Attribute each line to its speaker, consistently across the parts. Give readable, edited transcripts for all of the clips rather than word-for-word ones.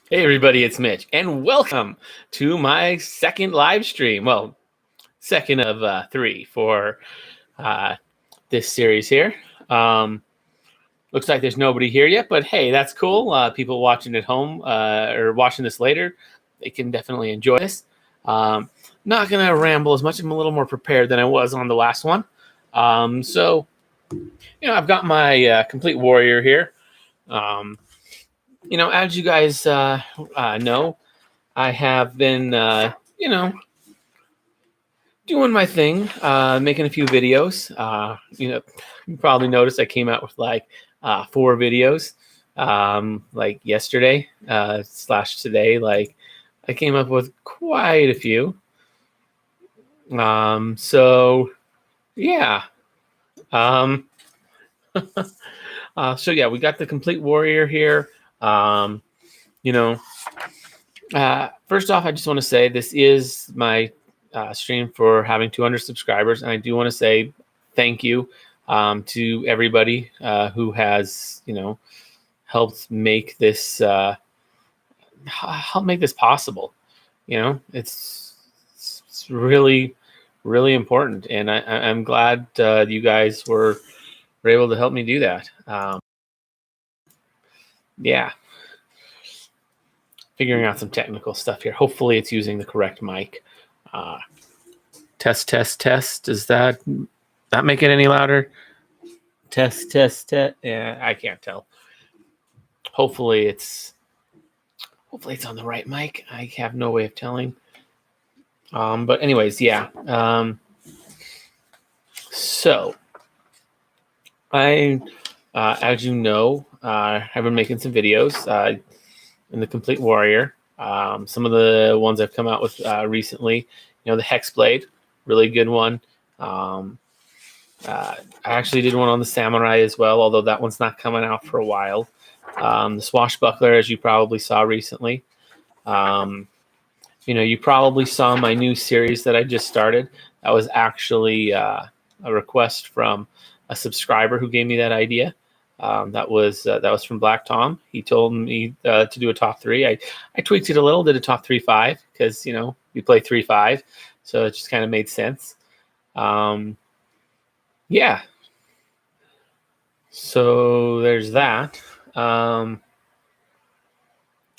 Speaker 1: Hey everybody, it's Mitch, and welcome to my second live stream. Well, second of three for uh, this series here. Looks like there's nobody here yet, but hey, that's cool. People watching at home or watching this later, they can definitely enjoy this. Not gonna ramble as much. I'm a little more prepared than I was on the last one. So, I've got my complete warrior here. As you guys know, I have been, doing my thing, making a few videos. You probably noticed I came out with like 4 videos, like yesterday slash today. Like I came up with quite a few. So yeah. Um, so yeah, we got the complete warrior here. You know, First off, I just want to say this is my stream for having 200 subscribers, and I do want to say thank you to everybody who has, helped make this possible. It's really really important, and I'm glad you guys were able to help me do that. Yeah. Figuring out some technical stuff here. Hopefully it's using the correct mic. Test. Does that make it any louder? Test. Yeah, I can't tell. Hopefully it's on the right mic. I have no way of telling. But anyways, yeah. So I, as you know, I've been making some videos in the Complete Warrior. Some of the ones I've come out with recently, the Hexblade, really good one. I actually did one on the Samurai as well, although that one's not coming out for a while. The Swashbuckler, as you probably saw recently. You probably saw my new series that I just started. That was actually a request from a subscriber who gave me that idea. That was from Black Tom. He told me to do a top 3. I tweaked it a little, did a top 3-5 because we play 3-5, so it just kind of made sense. Yeah. So there's that.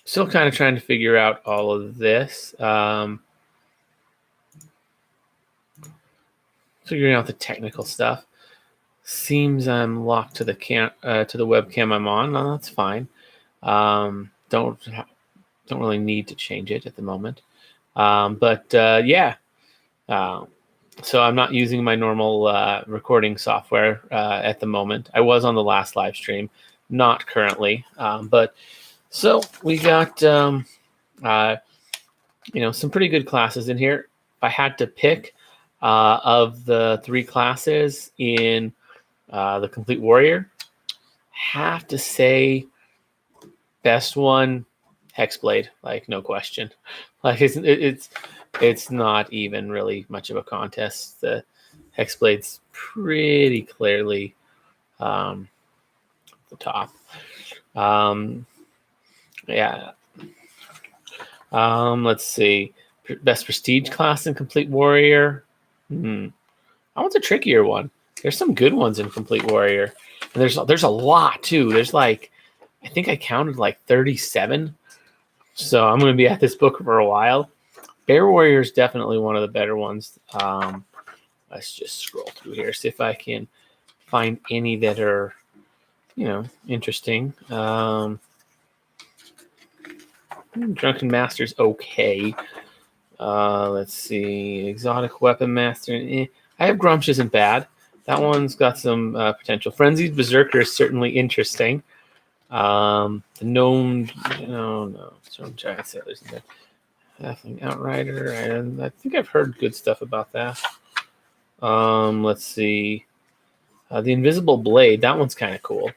Speaker 1: Still kind of trying to figure out all of this. Figuring out the technical stuff. Seems I'm locked to the webcam I'm on. No, that's fine. Don't really need to change it at the moment. Yeah. So I'm not using my normal recording software at the moment. I was on the last live stream, not currently. But so we got some pretty good classes in here. If I had to pick of the 3 classes in the Complete Warrior, have to say best one, Hexblade, like no question. Like it's not even really much of a contest. The Hexblade's pretty clearly the top. Yeah. Let's see. Best prestige class in Complete Warrior. That one's a trickier one. There's some good ones in Complete Warrior, and there's a lot too. There's like, I think I counted like 37. So I'm going to be at this book for a while. Bear Warrior is definitely one of the better ones. Let's just scroll through here, see if I can find any that are, interesting. Drunken Master's okay. Let's see. Exotic Weapon Master. I have Grumsh isn't bad. That one's got some potential. Frenzied Berserker is certainly interesting. The Gnome, no. Storm Giant Sailors in there. Halfling Outrider. I think I've heard good stuff about that. Let's see. The Invisible Blade. That one's kind of cool.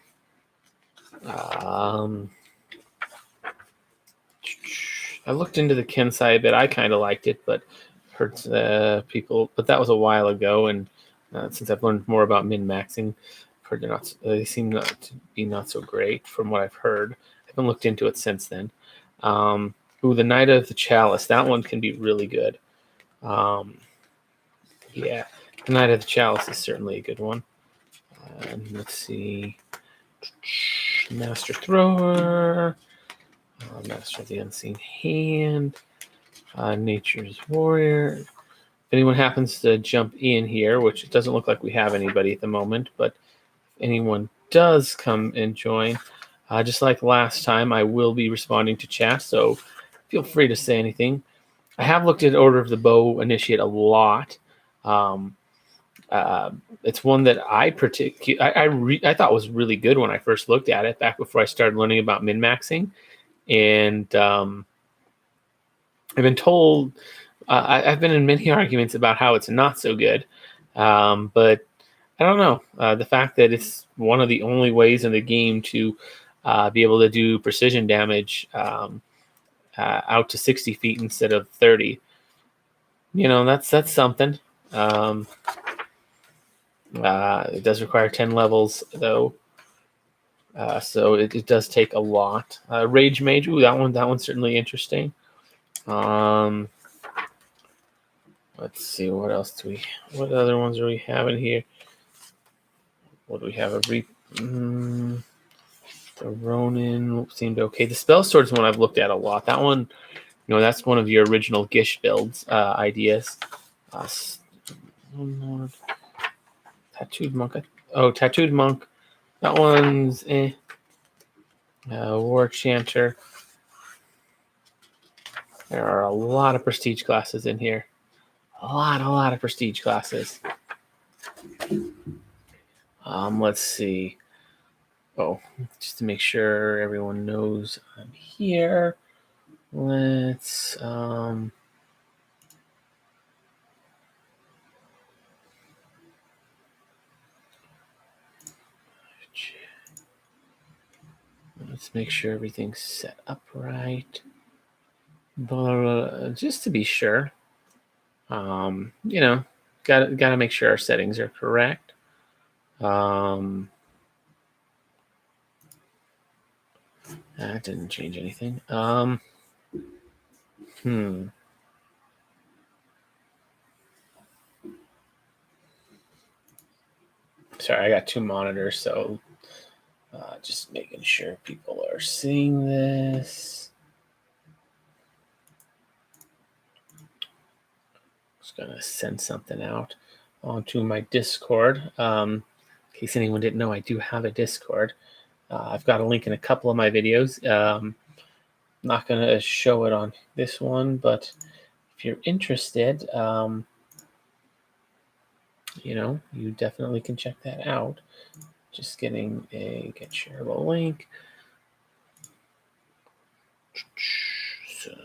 Speaker 1: I looked into the Kensai a bit. I kind of liked it, but heard people. But that was a while ago, and since I've learned more about min-maxing, I've heard they seem not to be not so great from what I've heard. I haven't looked into it since then. The Knight of the Chalice. That one can be really good. Yeah, the Knight of the Chalice is certainly a good one. Let's see. Master Thrower. Master of the Unseen Hand. Nature's Warrior. If anyone happens to jump in here, which it doesn't look like we have anybody at the moment, but if anyone does come and join, just like last time, I will be responding to chat, so feel free to say anything. I have looked at Order of the Bow Initiate a lot. It's one that I thought was really good when I first looked at it back before I started learning about min-maxing. And I've been told, I've been in many arguments about how it's not so good. But I don't know. The fact that it's one of the only ways in the game to be able to do precision damage out to 60 feet instead of 30. That's something. It does require 10 levels, though. So it does take a lot. Rage Mage, ooh, that one's certainly interesting. Let's see, what other ones are we having here? What do we have? The Ronin seemed okay. The Spell Sword is one I've looked at a lot. That one, that's one of your original Gish builds ideas. Tattooed Monk. Tattooed Monk. That one's War Chanter. There are a lot of prestige classes in here. A lot of prestige classes. Let's see. Just to make sure everyone knows I'm here. Let's make sure everything's set up right. But just to be sure, gotta make sure our settings are correct. That didn't change anything. Sorry, I got two monitors, so just making sure people are seeing this. Just gonna send something out onto my Discord. In case anyone didn't know, I do have a Discord. I've got a link in a couple of my videos. Not going to show it on this one, but if you're interested, you definitely can check that out. Just getting a get shareable link. So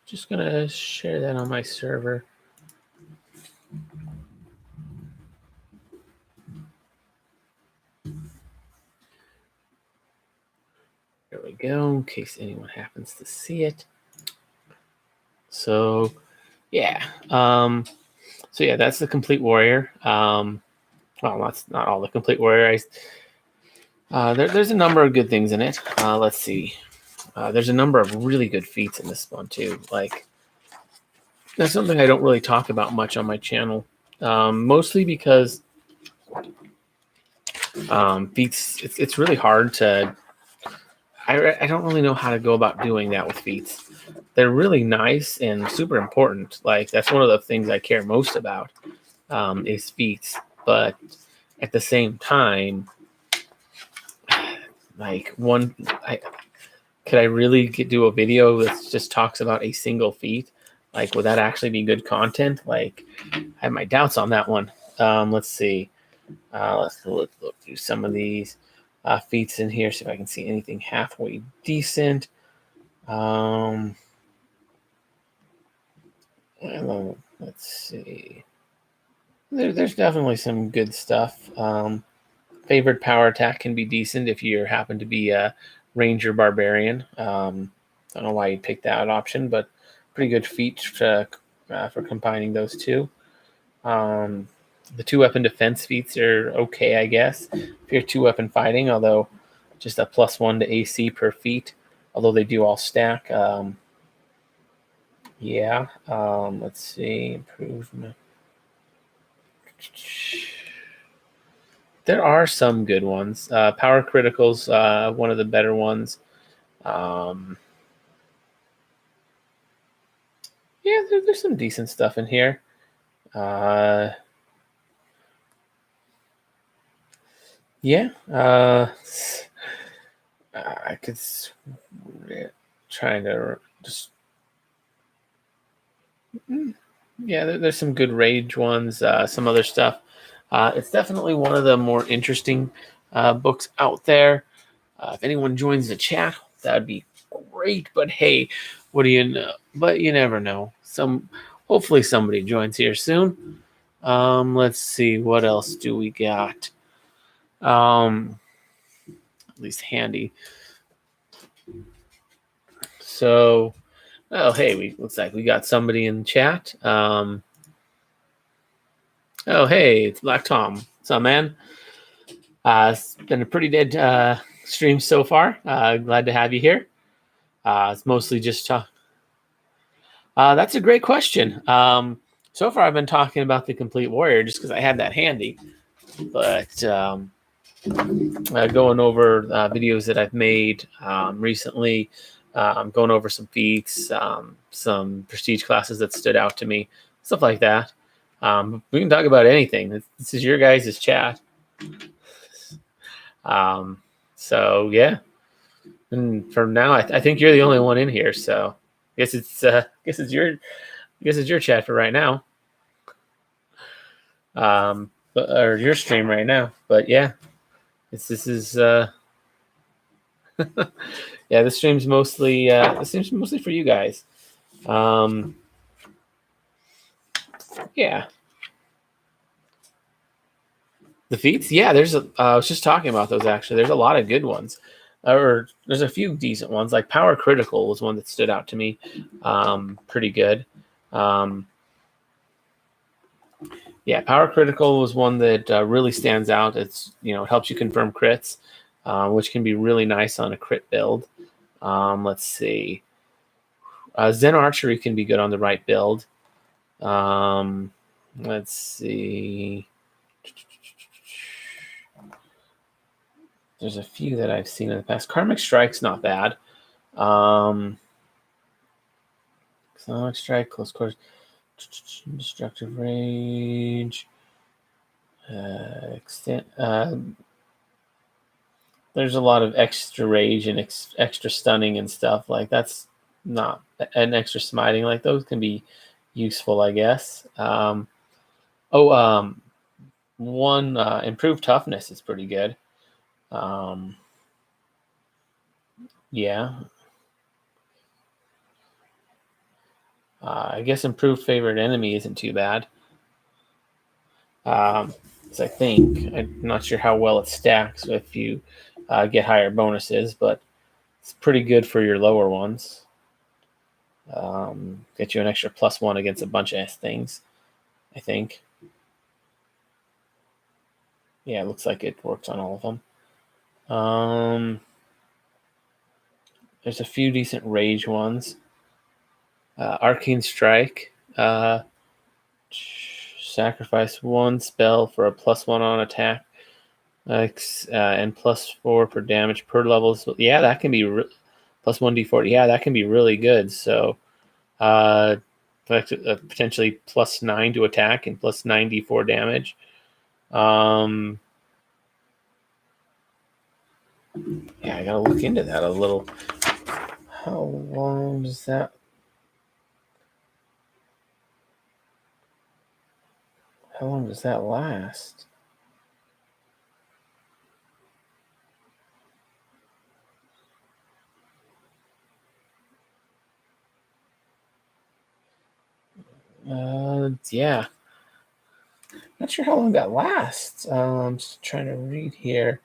Speaker 1: just going to share that on my server. There we go, in case anyone happens to see it. So, yeah. That's the Complete Warrior. Well, that's not all the Complete Warrior. There's a number of good things in it. Let's see. There's a number of really good feats in this one, too. Like, that's something I don't really talk about much on my channel. Mostly because feats, it's really hard to... I don't really know how to go about doing that with feats. They're really nice and super important. Like, that's one of the things I care most about is feats. But at the same time, like could I really do a video that just talks about a single feat? Like, would that actually be good content? Like, I have my doubts on that one. Let's see. Let's look through some of these feats in here, see if I can see anything halfway decent. Let's see. There's definitely some good stuff. Favored power attack can be decent if you happen to be a ranger barbarian. Don't know why you picked that option, but pretty good feat for combining those two. The 2-weapon defense feats are okay, I guess, if you're 2-weapon fighting, although just a +1 to AC per feat although they do all stack. Yeah. Let's see. Improvement. There are some good ones. Power Critical's one of the better ones. Yeah, there's some decent stuff in here. Yeah. I could trying to just. Yeah, there's some good rage ones. Some other stuff. It's definitely one of the more interesting books out there. If anyone joins the chat, that'd be great. But hey, what do you know? But you never know. Hopefully somebody joins here soon. Let's see, what else do we got? At least handy. So, oh hey, looks like we got somebody in the chat. Oh hey, it's Black Tom. What's up, man? It's been a pretty dead stream so far. Glad to have you here. It's mostly just talk. That's a great question. So far, I've been talking about the Complete Warrior just because I had that handy. But going over videos that I've made recently, going over some feats, some prestige classes that stood out to me, stuff like that. We can talk about anything. This is your guys' chat. So yeah, and for now, I think you're the only one in here. So I guess it's your chat for right now. Or your stream right now. But yeah, this is yeah, this stream's mostly for you guys. Yeah. The feats? Yeah, I was just talking about those actually. There's a lot of good ones. Or there's a few decent ones. Like Power Critical was one that stood out to me. Pretty good. Yeah, Power Critical was one that really stands out. It helps you confirm crits, which can be really nice on a crit build. Let's see. Zen Archery can be good on the right build. Let's see. There's a few that I've seen in the past. Karmic Strike's not bad. Karmic Strike, close quarters, destructive rage, extent. There's a lot of extra rage and extra stunning and stuff. Like that's not an extra smiting. Like those can be useful, I guess. One improved toughness is pretty good. Yeah. I guess improved favorite enemy isn't too bad. I think I'm not sure how well it stacks if you get higher bonuses, but it's pretty good for your lower ones. Get you an extra +1 against a bunch of things, I think. Yeah, it looks like it works on all of them. There's a few decent rage ones. Arcane Strike. Sacrifice 1 spell for a +1 on attack. And +4 per damage per level. So, yeah, that can be +1 d4. Yeah, that can be really good. So potentially +9 to attack and +9 d4 damage. Yeah, I gotta look into that a little. How long does that? How long does that last? Yeah. Not sure how long that lasts. I'm just trying to read here.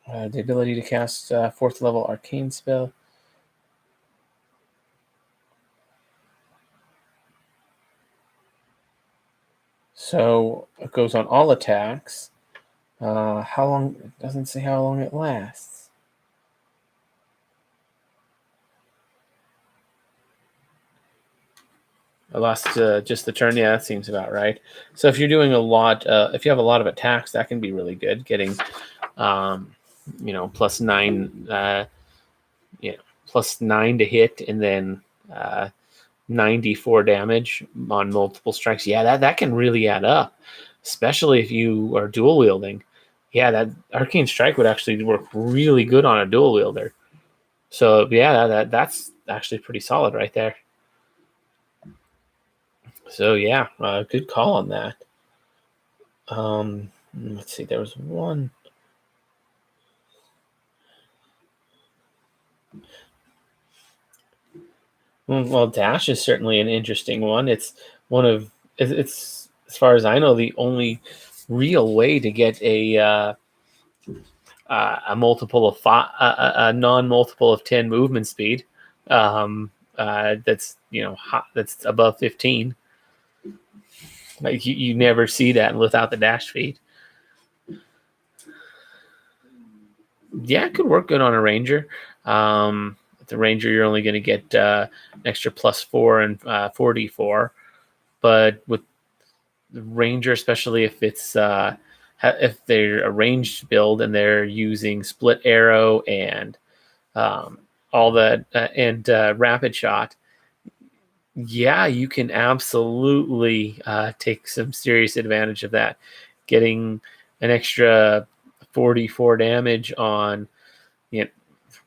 Speaker 1: The ability to cast 4th level arcane spell. So it goes on all attacks. How long? It doesn't say how long it lasts. I lost just the turn. Yeah, that seems about right. So if you're doing a lot, if you have a lot of attacks, that can be really good. Getting, +9, +9 to hit, and then 94 damage on multiple strikes. Yeah, that can really add up, especially if you are dual wielding. Yeah, that arcane strike would actually work really good on a dual wielder. So yeah, that's actually pretty solid right there. So yeah, good call on that. Let's see, there was one. Well, dash is certainly an interesting one. It's one of it's as far as I know the only real way to get a multiple of five, a non-multiple of 10 movement speed. That's that's above 15. Like you never see that without the dash feed. Yeah, it could work good on a ranger. The ranger, you're only going to get an extra +4 and 44, but with the ranger, especially if it's if they're a ranged build and they're using split arrow and all that and rapid shot, yeah, you can absolutely take some serious advantage of that. Getting an extra 44 damage on,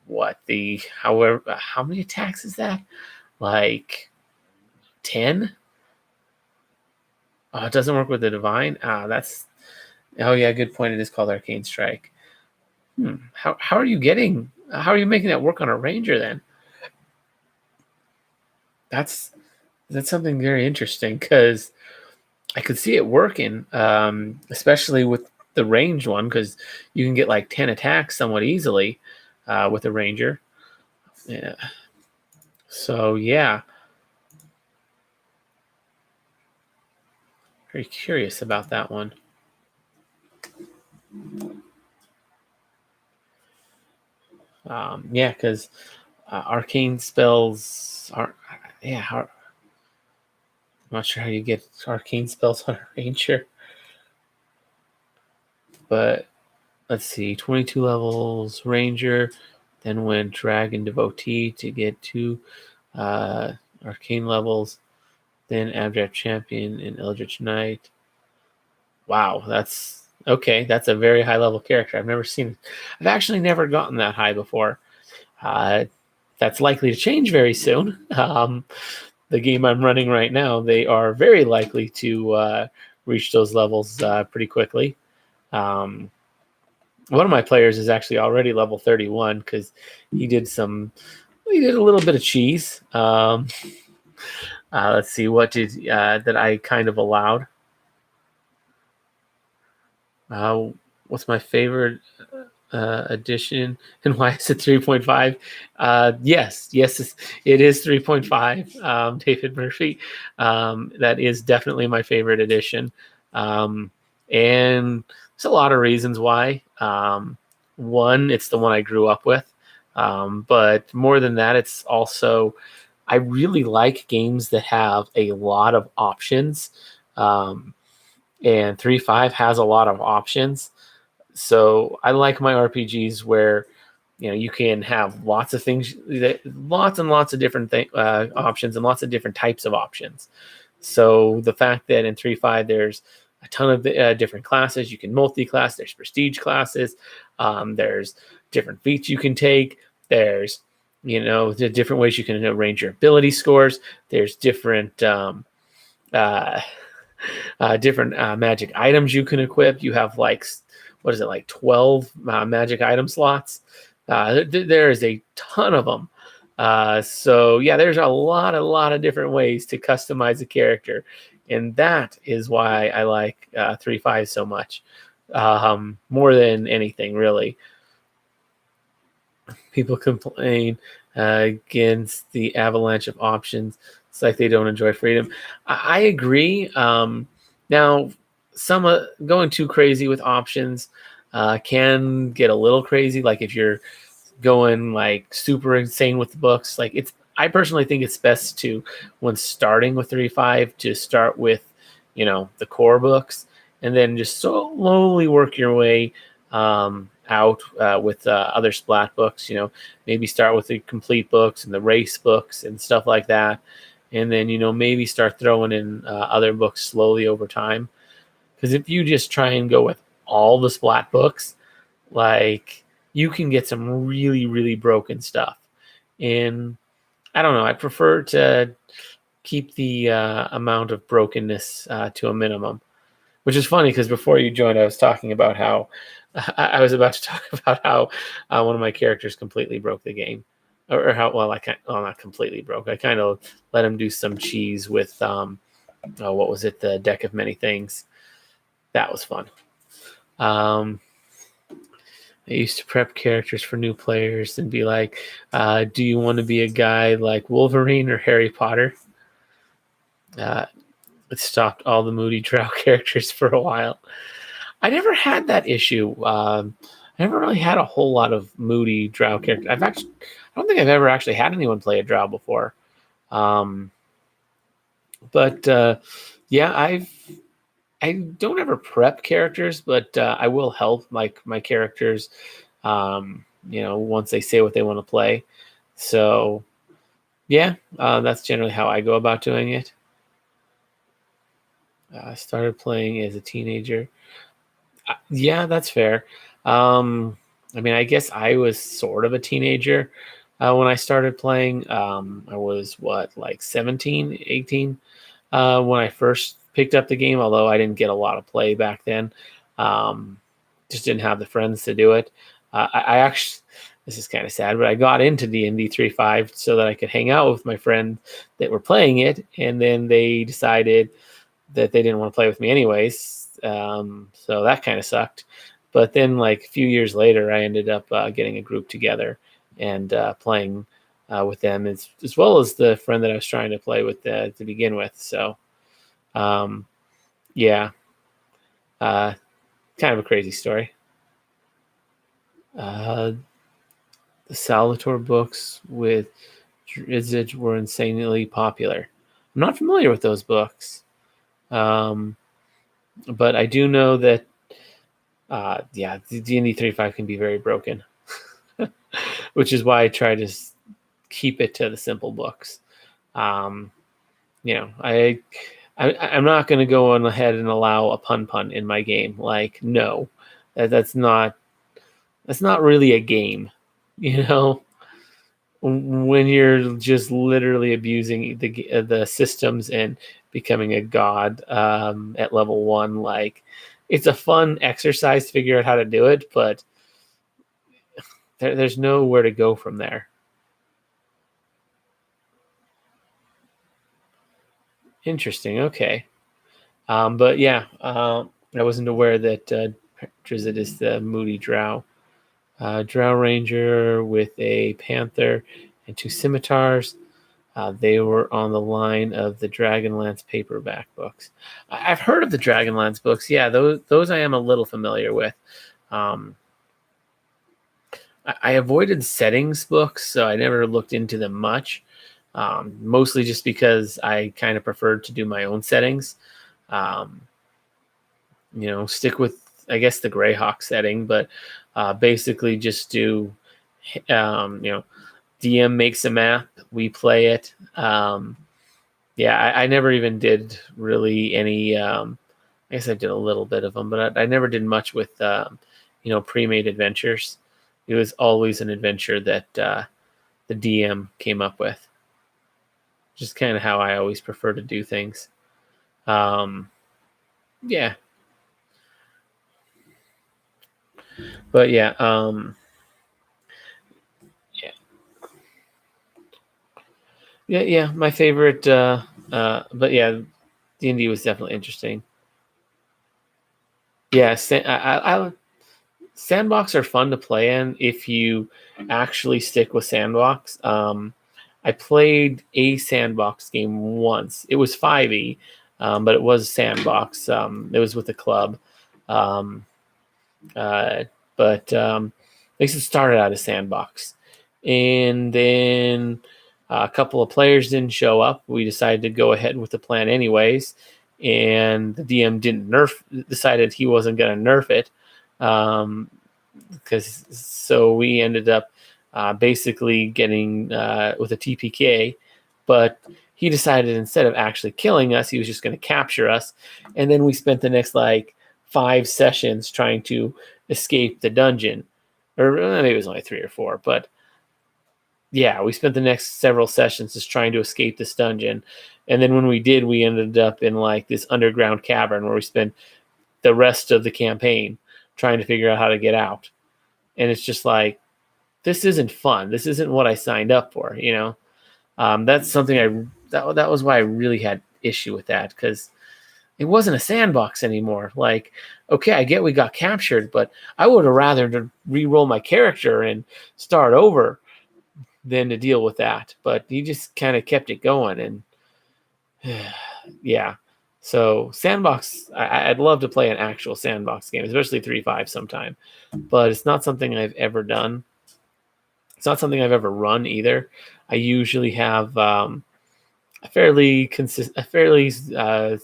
Speaker 1: how many attacks is that? Like 10? Oh, it doesn't work with the divine. Oh yeah, good point. It is called Arcane Strike. How are you making that work on a ranger then? That's something very interesting because I could see it working, especially with the ranged one, because you can get like 10 attacks somewhat easily with a ranger. Yeah. So yeah, very curious about that one. Yeah, because arcane spells are. Yeah, I'm not sure how you get arcane spells on a ranger, but let's see, 22 levels ranger, then went dragon devotee to get 2 arcane levels, then abject champion and eldritch knight. Wow, that's okay. That's a very high level character. I've actually never gotten that high before. Uh, that's likely to change very soon. The game I'm running right now, they are very likely to reach those levels pretty quickly. One of my players is actually already level 31 because he did a little bit of cheese. Let's see, what did that I kind of allowed. What's my favorite edition and why is it 3.5? Yes, it is 3.5. David Murphy. That is definitely my favorite edition. And there's a lot of reasons why. One, it's the one I grew up with. But more than that, it's also, I really like games that have a lot of options. And 3.5 has a lot of options. So I like my RPGs where you can have lots of things, lots and lots of different options and lots of different types of options. So the fact that in 3.5 there's a ton of different classes, you can multi-class. There's prestige classes. There's different feats you can take. There's the different ways you can arrange your ability scores. There's different different magic items you can equip. You have like 12 magic item slots. There is a ton of them. So yeah, there's a lot of different ways to customize a character, and that is why I like 3.5 so much, more than anything really. People complain against the avalanche of options. It's like they don't enjoy freedom. I agree. Now, some going too crazy with options can get a little crazy. Like if you're going like super insane with the books, like I personally think it's best to, when starting with 3.5, to start with, the core books, and then just slowly work your way out with other Splat books. Maybe start with the complete books and the race books and stuff like that, and then maybe start throwing in other books slowly over time. Because if you just try and go with all the Splat books, like, you can get some really, really broken stuff. And I don't know, I prefer to keep the amount of brokenness to a minimum, which is funny because before you joined, I was talking about how I was about to talk about how one of my characters completely broke the game, or how well not completely broke. I kind of let him do some cheese with what was it, the deck of many things. That was fun. I used to prep characters for new players and be like, do you want to be a guy like Wolverine or Harry Potter? It stopped all the Moody Drow characters for a while. I never had that issue. I never really had a whole lot of Moody Drow characters. I don't think I've ever actually had anyone play a Drow before. But yeah, I don't ever prep characters, but I will help like my characters, once they say what they want to play. So yeah, that's generally how I go about doing it. I started playing as a teenager. Yeah, that's fair. I guess I was sort of a teenager when I started playing. I was like 17, 18 when I first picked up the game, although I didn't get a lot of play back then. Just didn't have the friends to do it. I actually, this is kind of sad, but I got into D&D 3.5 so that I could hang out with my friends that were playing it, and then they decided that they didn't want to play with me anyways. So that kind of sucked. But then, like a few years later, I ended up getting a group together and playing with them, as well as the friend that I was trying to play with to begin with. So, yeah, kind of a crazy story. The Salvatore books with Drizzt were insanely popular. I'm not familiar with those books, but I do know that the D&D 3.5 can be very broken, which is why I try to keep it to the simple books. I'm not going to go on ahead and allow a pun in my game. Like, no, that's not really a game, when you're just literally abusing the systems and becoming a god at level 1. Like, it's a fun exercise to figure out how to do it, but there's nowhere to go from there. Interesting. Okay. But yeah, I wasn't aware that Drizzt is the Moody Drow. Drow Ranger with a Panther and 2 Scimitars. They were on the line of the Dragonlance paperback books. I've heard of the Dragonlance books. Yeah, those I am a little familiar with. I avoided settings books, so I never looked into them much. Mostly just because I kind of preferred to do my own settings. Stick with, I guess, the Greyhawk setting, but basically just do, DM makes a map, we play it. I never even did really any. I guess I did a little bit of them, but I never did much with, pre-made adventures. It was always an adventure that the DM came up with. Just kind of how I always prefer to do things. Yeah. But yeah, yeah. My favorite, but yeah, D&D was definitely interesting. Yeah, sandbox are fun to play in if you actually stick with sandbox. I played a sandbox game once. It was 5e, but it was sandbox. It was with a club. But at least it started out as sandbox. And then A couple of players didn't show up. We decided to go ahead with the plan anyways, and the DM decided he wasn't going to nerf it, so we ended up basically getting with a TPK, but he decided instead of actually killing us, he was just going to capture us, and then we spent the next like 5 sessions trying to escape the dungeon, or maybe it was only 3 or 4, but yeah, we spent the next several sessions just trying to escape this dungeon. And then when we did, we ended up in like this underground cavern where we spent the rest of the campaign trying to figure out how to get out. And it's just like, this isn't fun. This isn't what I signed up for, you know? That's something that was why I really had issue with that, because it wasn't a sandbox anymore. Like, okay, I get we got captured, but I would have rather to re-roll my character and start over than to deal with that. But he just kind of kept it going, and yeah. So sandbox, I'd love to play an actual sandbox game, especially 3.5 sometime, but it's not something I've ever done. It's not something I've ever run either. I usually have a fairly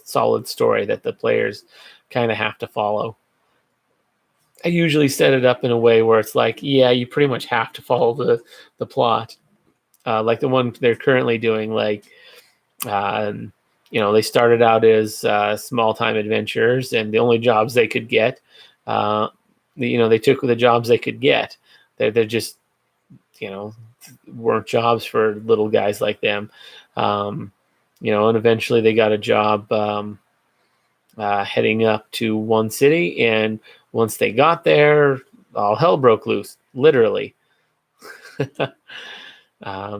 Speaker 1: solid story that the players kind of have to follow. I usually set it up in a way where it's like, yeah, you pretty much have to follow the plot, like the one they're currently doing. Like, they started out as small time adventurers, and the only jobs they could get, they took the jobs they could get. They're just, weren't jobs for little guys like them. And eventually they got a job heading up to one city, and once they got there, all hell broke loose, literally.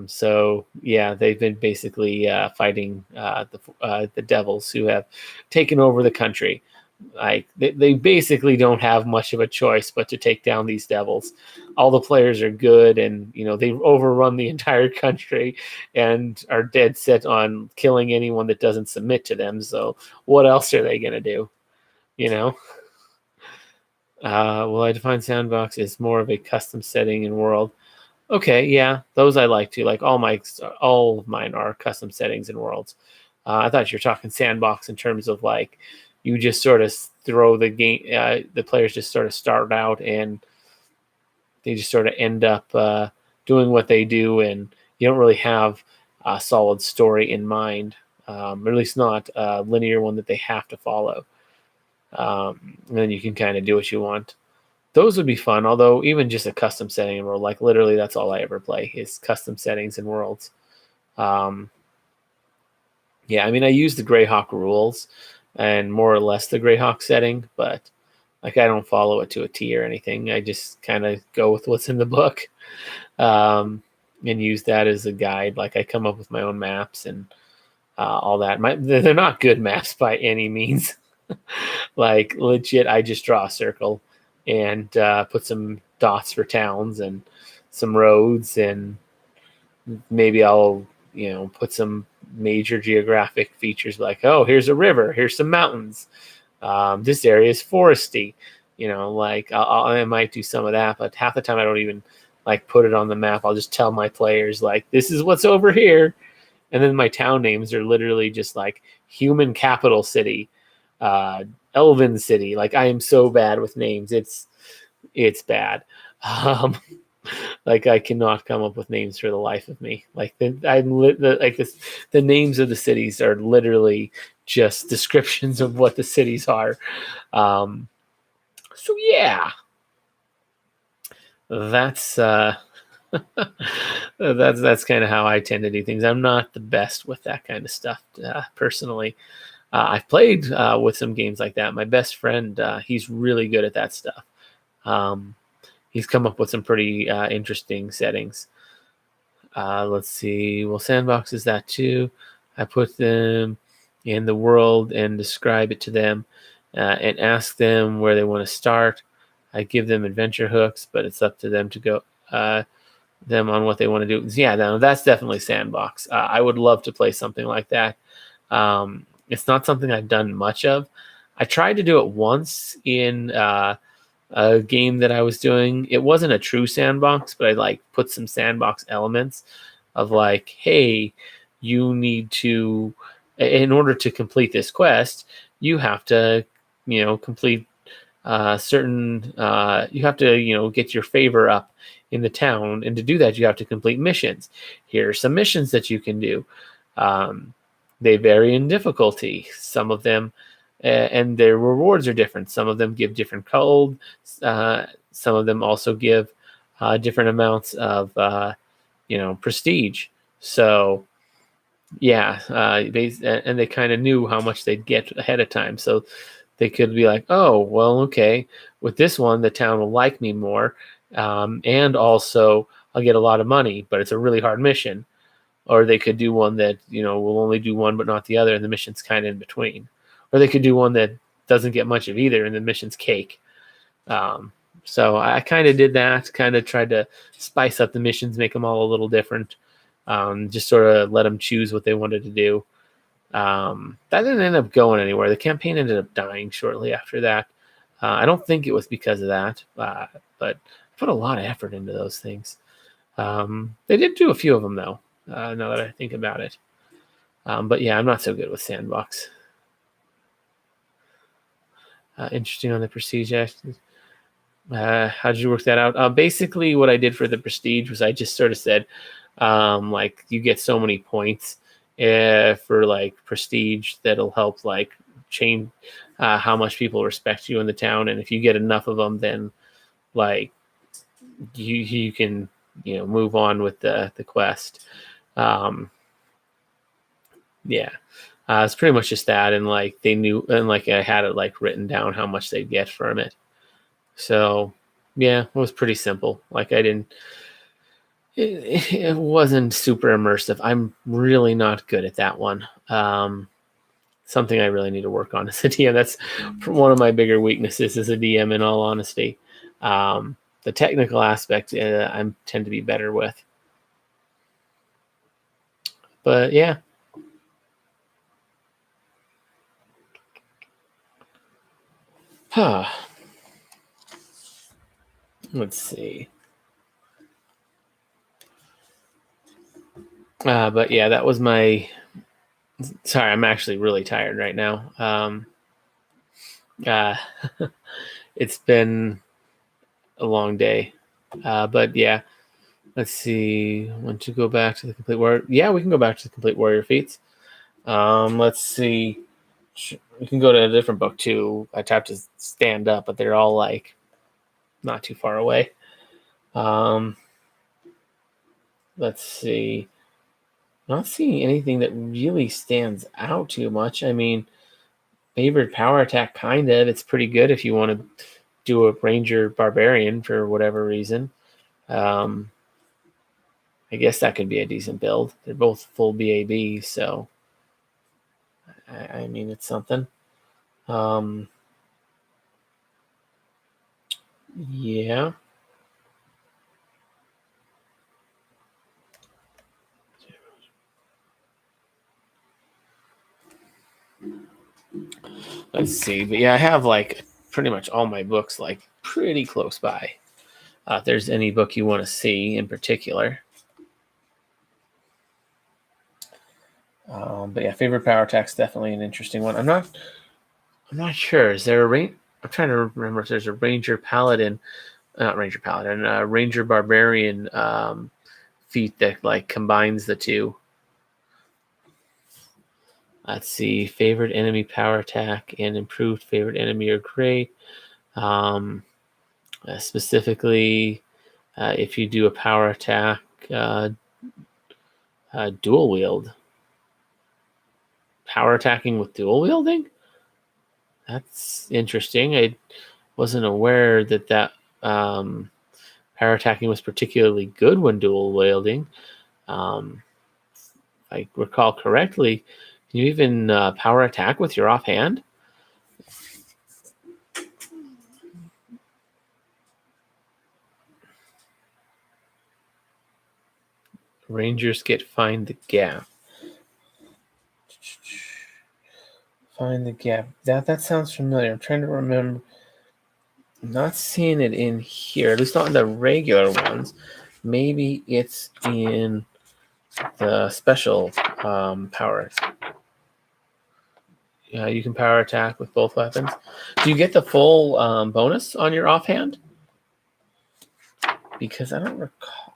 Speaker 1: So yeah, they've been basically fighting the devils who have taken over the country. Like they basically don't have much of a choice but to take down these devils. All the players are good, and they've overrun the entire country and are dead set on killing anyone that doesn't submit to them. So what else are they gonna do? Well, I define sandbox as more of a custom setting and world. Okay, yeah, those I like too. Like all of mine are custom settings and worlds. I thought you were talking sandbox in terms of like you just sort of throw the game. The players just sort of start out and they just sort of end up doing what they do, and you don't really have a solid story in mind, or at least not a linear one that they have to follow. And then you can kind of do what you want. Those would be fun, although even just a custom setting and world, like literally that's all I ever play is custom settings and worlds. Yeah, I mean, I use the Greyhawk rules and more or less the Greyhawk setting, but like I don't follow it to a T or anything. I just kind of go with what's in the book and use that as a guide. Like I come up with my own maps and all that. They're not good maps by any means. Like legit, I just draw a circle and put some dots for towns and some roads, and maybe I'll put some major geographic features like, oh, here's a river, here's some mountains, this area is foresty, like I might do some of that, but half the time I don't even like put it on the map. I'll just tell my players like, this is what's over here, and then my town names are literally just like human capital city, Elven City. Like I am so bad with names. It's bad. Like I cannot come up with names for the life of me. Like the names of the cities are literally just descriptions of what the cities are. So yeah, that's that's kind of how I tend to do things. I'm not the best with that kind of stuff personally. I've played with some games like that. My best friend, he's really good at that stuff. He's come up with some pretty interesting settings. Let's see. Well, sandbox is that too. I put them in the world and describe it to them and ask them where they want to start. I give them adventure hooks, but it's up to them to go them on what they want to do. Yeah, no, that's definitely sandbox. I would love to play something like that. It's not something I've done much of. I tried to do it once in a game that I was doing. It wasn't a true sandbox, but I like put some sandbox elements. of like, hey, you need to, in order to complete this quest, you have to, complete certain, you have to, get your favor up in the town. And to do that, you have to complete missions. Here are some missions that you can do. They vary in difficulty. Some of them, and their rewards are different. Some of them give different gold. Some of them also give different amounts of, prestige. So, yeah, and they kind of knew how much they'd get ahead of time. So they could be like, oh, well, okay, with this one, the town will like me more. And also I'll get a lot of money, but it's a really hard mission. Or they could do one that, will only do one, but not the other. And the mission's kind of in between. Or they could do one that doesn't get much of either. And the mission's cake. So I kind of did that, kind of tried to spice up the missions, make them all a little different. Just sort of let them choose what they wanted to do. That didn't end up going anywhere. The campaign ended up dying shortly after that. I don't think it was because of that, but I put a lot of effort into those things. They did do a few of them, though, now that I think about it. But yeah, I'm not so good with Sandbox. Interesting on the Prestige. How did you work that out? Basically, what I did for the Prestige was I just sort of said, like, you get so many points for like prestige that'll help like change how much people respect you in the town, and if you get enough of them, then like you can move on with the quest. Yeah, it's pretty much just that, and like they knew, and like I had it like written down how much they'd get from it. So yeah, it was pretty simple. Like I didn't. It wasn't super immersive. I'm really not good at that one. Something I really need to work on as a DM. That's one of my bigger weaknesses as a DM, in all honesty. The technical aspect I tend to be better with. But yeah. Let's see. But yeah, that was my... Sorry, I'm actually really tired right now. It's been a long day. But yeah, let's see. Want to go back to the Complete Warrior? Yeah, we can go back to the Complete Warrior feats. Let's see. We can go to a different book too. I have to stand up, but they're all like not too far away. Let's see. Not seeing anything that really stands out too much. I mean, favorite power attack, kind of. It's pretty good if you want to do a Ranger Barbarian for whatever reason. I guess that could be a decent build. They're both full BAB, so I mean, it's something. Yeah. Let's see. But yeah, I have like pretty much all my books like pretty close by. If there's any book you want to see in particular. But yeah, favorite power attack's definitely an interesting one. I'm not sure. Is there a range? I'm trying to remember if there's a Ranger Paladin, not Ranger Paladin, Ranger Barbarian feat that like combines the two. Let's see. Favorite enemy power attack and improved favorite enemy are great. Specifically, if you do a power attack, dual wield. Power attacking with dual wielding? That's interesting. I wasn't aware that power attacking was particularly good when dual wielding. If I recall correctly, can you even power attack with your offhand? Rangers get Find the Gap. Find the Gap. That sounds familiar. I'm trying to remember. I'm not seeing it in here, at least not in the regular ones. Maybe it's in the special power. Yeah, you can power attack with both weapons. Do you get the full bonus on your offhand? Because I don't recall.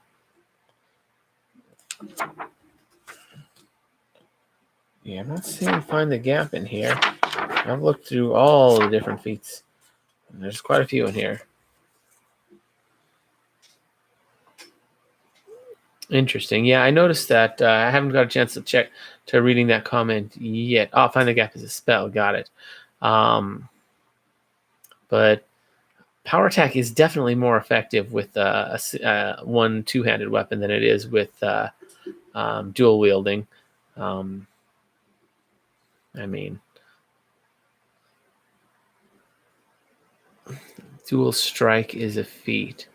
Speaker 1: Yeah, I'm not seeing find the gap in here. I've looked through all the different feats. And there's quite a few in here. Interesting. Yeah, I noticed that. I haven't got a chance to check to reading that comment yet. Oh, find the gap is a spell. Got it. But power attack is definitely more effective with one two-handed weapon than it is with dual wielding. I mean, dual strike is a feat.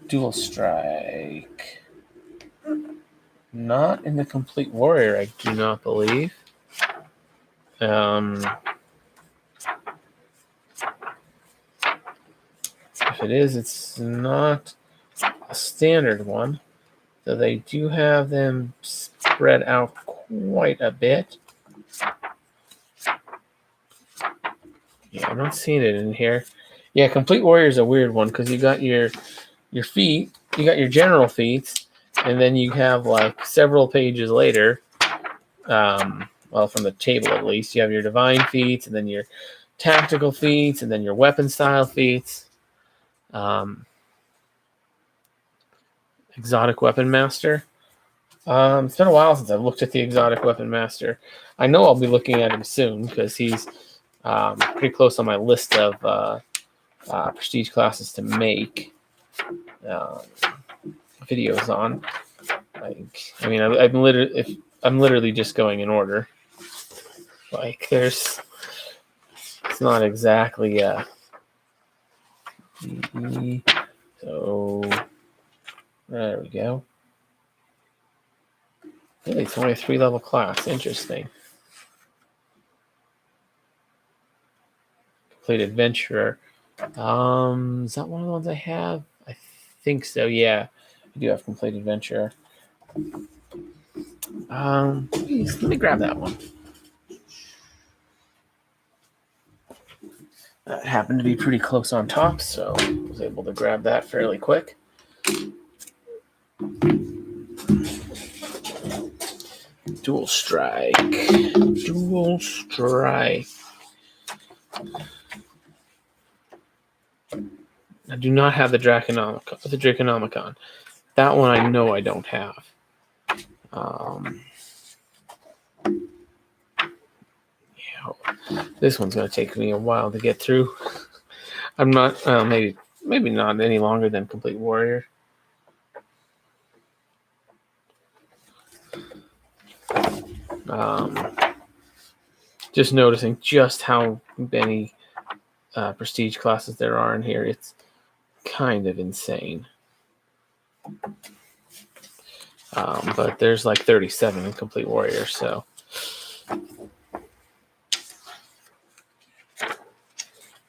Speaker 1: Dual strike. Not in the complete warrior, I do not believe. If it is, it's not a standard one. So they do have them spread out quite a bit. Yeah, I'm not seeing it in here. Yeah, complete warrior is a weird one because you got your feat, you got your general feats, and then you have like several pages later. Well, from the table at least, you have your divine feats, and then your tactical feats, and then your weapon style feats. Exotic weapon master. It's been a while since I've looked at the exotic weapon master. I know I'll be looking at him soon because he's pretty close on my list of prestige classes to make videos on. I'm literally just going in order. Like it's not exactly so there we go. Really, it's only a 3-level class. Interesting. Complete adventurer. Is that one of the ones I have? I think so. Yeah, I do have complete adventurer. Please, let me grab that one. That happened to be pretty close on top, so I was able to grab that fairly quick. Dual strike. Dual strike. I do not have the Draconomicon. That one I know I don't have. This one's going to take me a while to get through. I'm not, maybe not any longer than Complete Warrior. Just noticing just how many prestige classes there are in here. It's kind of insane. But there's like 37 in Complete Warrior, so.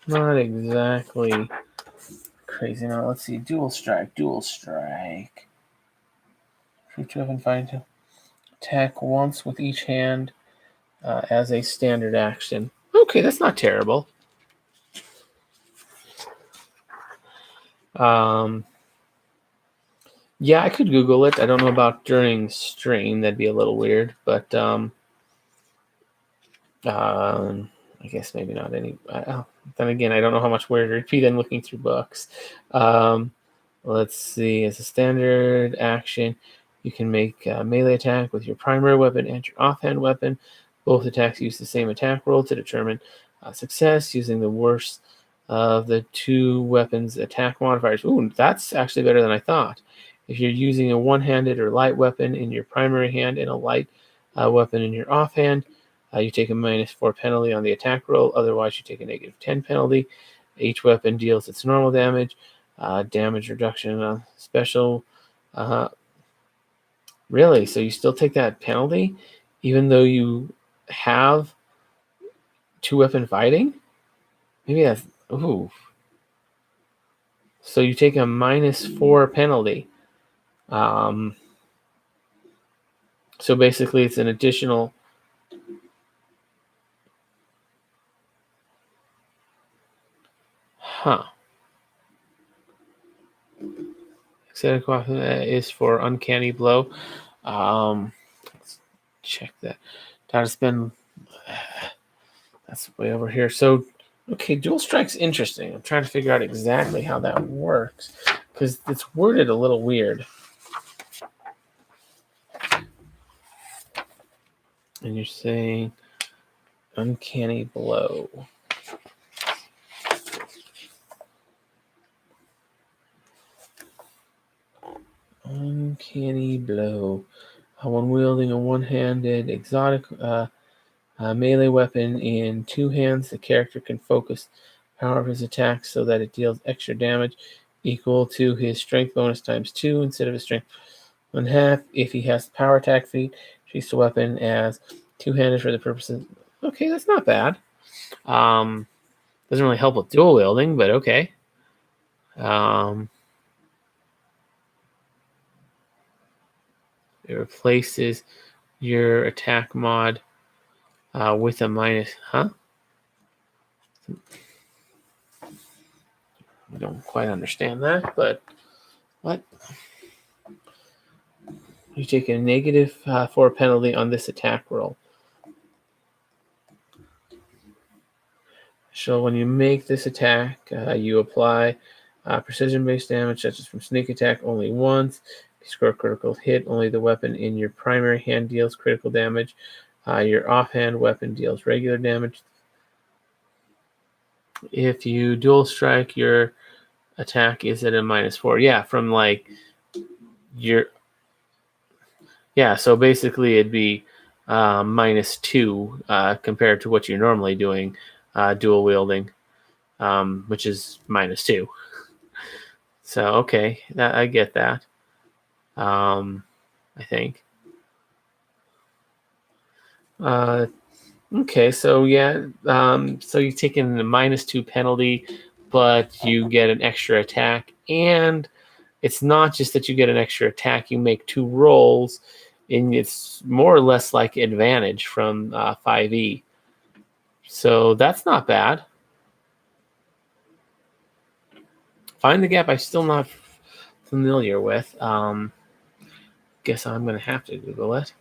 Speaker 1: Not exactly crazy. Now, let's see. Dual strike. Creature weapon find attack once with each hand as a standard action. Okay, that's not terrible. Yeah, I could Google it. I don't know about during stream. That'd be a little weird, but I guess maybe not any. Then again, I don't know how much weirder it'd be than looking through books. Let's see. As a standard action, you can make a melee attack with your primary weapon and your offhand weapon. Both attacks use the same attack roll to determine success using the worst of the two weapons' attack modifiers. Ooh, that's actually better than I thought. If you're using a one-handed or light weapon in your primary hand and a light weapon in your offhand, you take a -4 penalty on the attack roll. Otherwise, you take a -10 penalty. Each weapon deals its normal damage. Damage reduction on special. Really? So you still take that penalty, even though you have two-weapon fighting? Maybe that's... Ooh. So you take a -4 penalty. So basically, it's an additional. Is for uncanny blow. Let's check that. That's been. That's way over here. So, okay, dual strike's interesting. I'm trying to figure out exactly how that works because it's worded a little weird. And you're saying uncanny blow. Uncanny blow. When wielding a one-handed exotic melee weapon in two hands, the character can focus power of his attack so that it deals extra damage equal to his strength bonus times 2 instead of his strength 1/2. If he has the power attack feat, treats the weapon as two-handed for the purposes. Okay, that's not bad. Doesn't really help with dual wielding, but okay. It replaces your attack mod with a minus. Huh? I don't quite understand that, but what? You take a negative 4 penalty on this attack roll. So when you make this attack, you apply precision-based damage, such as from sneak attack, only once. If you score a critical hit, only the weapon in your primary hand deals critical damage. Your offhand weapon deals regular damage. If you dual strike, your attack is at a -4. Yeah, from like your. Yeah, so basically it'd be -2 compared to what you're normally doing dual wielding, which is -2. So okay, I get that. I think. Okay, so yeah, so you've taken the -2 penalty, but you get an extra attack, and it's not just that you get an extra attack; you make 2 rolls, and it's more or less like advantage from 5e. So that's not bad. Find the gap I'm still not familiar with. Guess I'm going to have to Google it.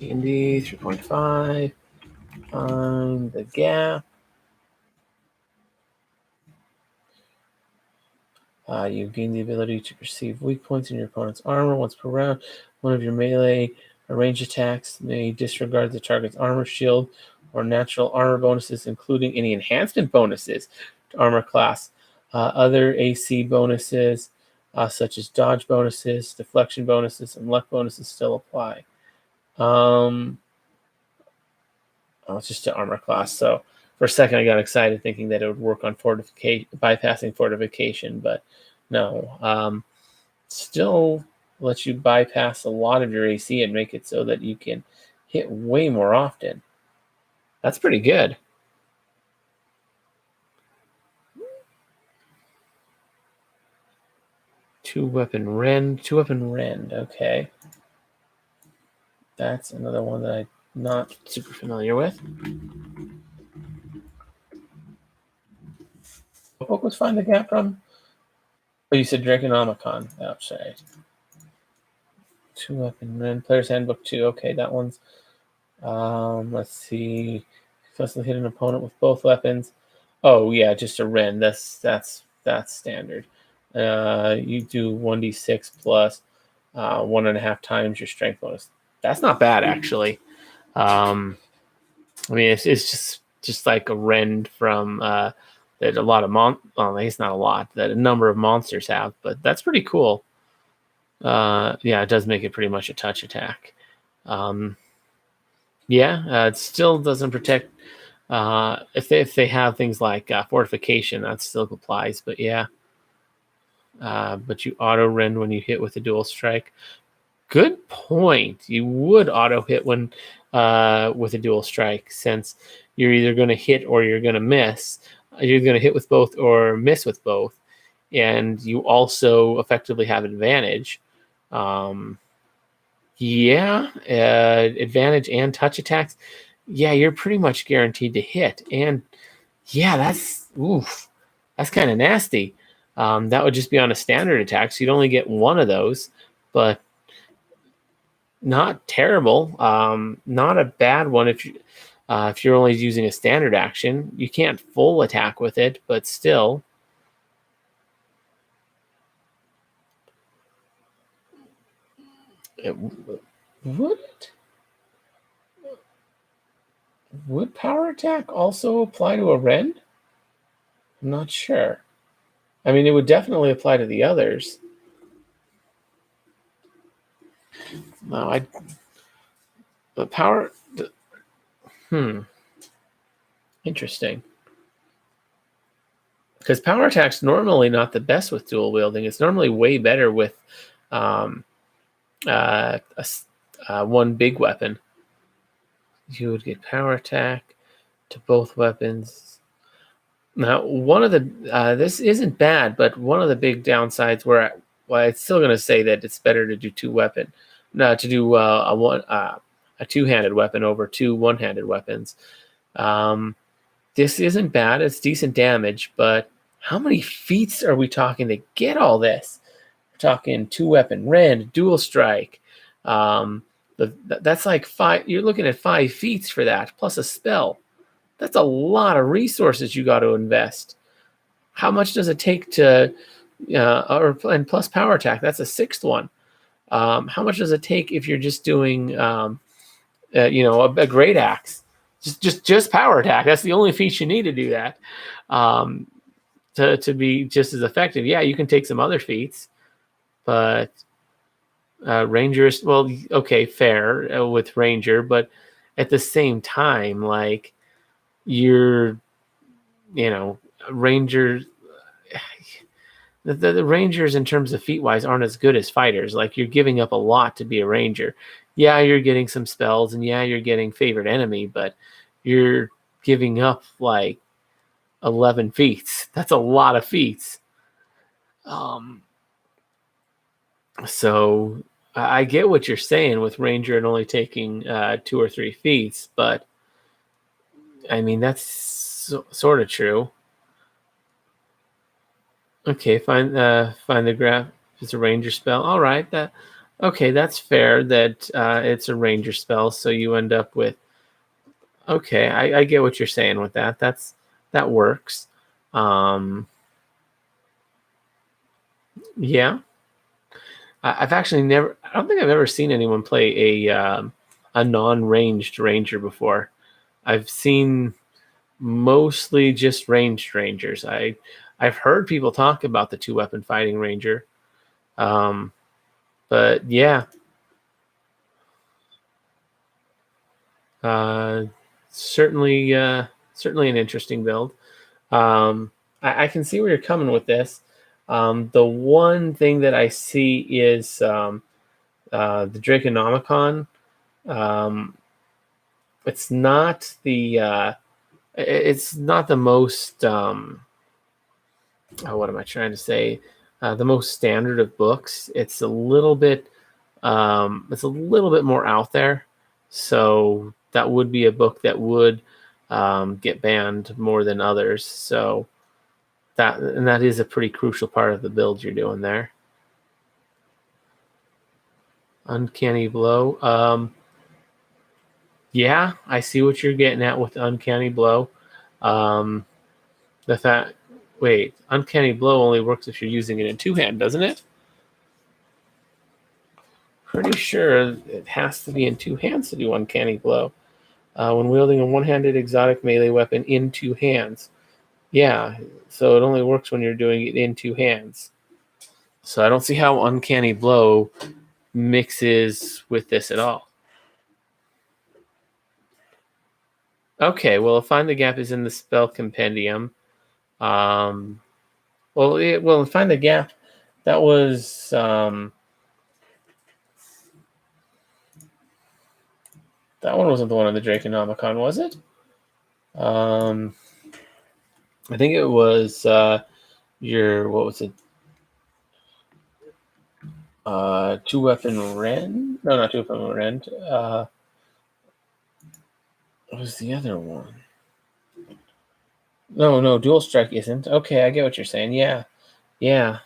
Speaker 1: Indy 3.5. Find the gap. You gain the ability to perceive weak points in your opponent's armor once per round. One of your melee range attacks may disregard the target's armor, shield, or natural armor bonuses, including any enhancement bonuses to armor class. Other AC bonuses, such as dodge bonuses, deflection bonuses, and luck bonuses, still apply. It's just an armor class. So for a second, I got excited thinking that it would work on bypassing fortification, but no. Still lets you bypass a lot of your AC and make it so that you can hit way more often. That's pretty good. Two-weapon rend. Okay. That's another one that I'm not super familiar with. What book was Find the Gap from? Oh, you said Draconomicon. Outside. Two-weapon rend. Player's Handbook 2. Okay, that one's. Let's see. Successfully hit an opponent with both weapons. Oh yeah, just a rend. That's standard. You do 1d6 plus 1.5 times your strength bonus. That's not bad actually. I mean, it's just like a rend from that a lot of well, it's not a lot that a number of monsters have, but that's pretty cool. Yeah, it does make it pretty much a touch attack. Yeah, it still doesn't protect. If they have things like fortification, that still applies. But yeah, but you auto rend when you hit with a dual strike. Good point. You would auto hit when with a dual strike, since you're either going to hit or you're going to miss. You're going to hit with both or miss with both, and you also effectively have advantage. Yeah, advantage and touch attacks. Yeah, you're pretty much guaranteed to hit, and yeah, that's kind of nasty. That would just be on a standard attack, so you'd only get one of those, but not terrible. Not a bad one if you're only using a standard action. You can't full attack with it, but still. It, would would power attack also apply to a Ren? I'm not sure. I mean, it would definitely apply to the others. No, but power. Interesting. Because power attack's normally not the best with dual wielding. It's normally way better with um, one big weapon. You would get power attack to both weapons. Now, one of the this isn't bad, but one of the big downsides where I'm still going to say that it's better to do to do a two-handed weapon over two one-handed weapons. This isn't bad; it's decent damage, but how many feats are we talking to get all this? We're talking two-weapon rend, dual strike. That's like 5. You're looking at 5 feats for that, plus a spell. That's a lot of resources you got to invest. How much does it take to, and plus power attack? That's a 6th one. How much does it take if you're just doing, a great axe? Just power attack. That's the only feat you need to do that. To be just as effective. Yeah, you can take some other feats, but Rangers. Well, okay, fair with Ranger, but at the same time, like you're, Rangers. The Rangers, in terms of feat wise, aren't as good as fighters. Like, you're giving up a lot to be a Ranger. Yeah, you're getting some spells, and yeah, you're getting favored enemy, but you're giving up like 11 feats. That's a lot of feats. So I get what you're saying with Ranger and only taking 2 or 3 feats, but I mean, that's sort of true. Okay, find the graph. It's a Ranger spell. All right, that's fair that it's a Ranger spell. So you end up with. Okay, I get what you're saying with that. That works. Yeah, I've actually never. I don't think I've ever seen anyone play a non-ranged Ranger before. I've seen mostly just ranged Rangers. I've heard people talk about the 2-weapon fighting Ranger, but yeah, certainly an interesting build. I can see where you're coming with this. The one thing that I see is the Draconomicon. It's not the most what am I trying to say? The most standard of books. It's a little bit more out there. So that would be a book that would get banned more than others. So that is a pretty crucial part of the build you're doing there. Uncanny Blow. Yeah, I see what you're getting at with Uncanny Blow. Uncanny Blow only works if you're using it in 2-hand, doesn't it? Pretty sure it has to be in 2 hands to do Uncanny Blow. When wielding a one-handed exotic melee weapon in 2 hands. Yeah, so it only works when you're doing it in 2 hands. So I don't see how Uncanny Blow mixes with this at all. Okay, well, Find the Gap is in the spell compendium. Find the Gap, that was That one wasn't the one on the Draconomicon, was it? I think it was your, what was it? Two-weapon Ren? No, not two-weapon Ren. What was the other one? No, Dual Strike isn't. Okay, I get what you're saying. Yeah. Yeah,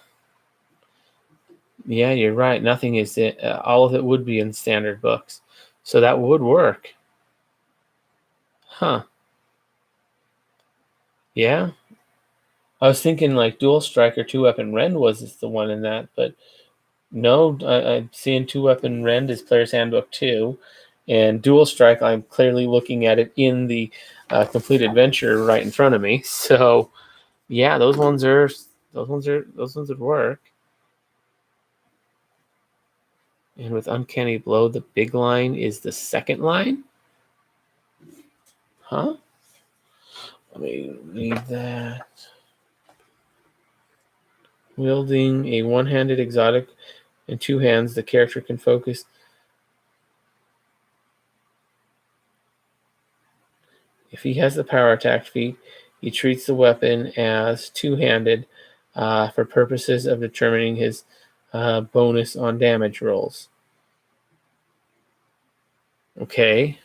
Speaker 1: you're right. Nothing is it. All of it would be in standard books. So that would work. Huh. Yeah. I was thinking like Dual Strike or Two-Weapon Rend was the one in that, but no, I'm seeing Two-Weapon Rend is Player's Handbook 2, and Dual Strike, I'm clearly looking at it in the Complete Adventure right in front of me. So, yeah, those ones would work. And with Uncanny Blow, the big line is the second line? Huh? Let me read that. Wielding a one-handed exotic in two hands, the character can focus. If he has the power attack feat, he treats the weapon as two-handed for purposes of determining his bonus on damage rolls. Okay.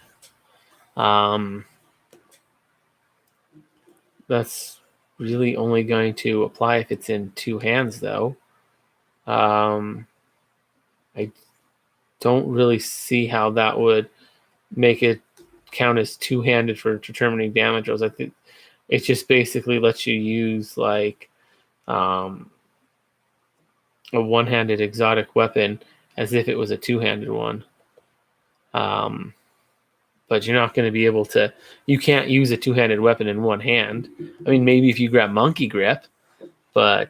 Speaker 1: That's really only going to apply if it's in two hands, though. I don't really see how that would make it count as two-handed for determining damage rolls. I think it just basically lets you use like a one-handed exotic weapon as if it was a two-handed one. But you're not going to be able to. You can't use a two-handed weapon in one hand. I mean, maybe if you grab Monkey Grip, but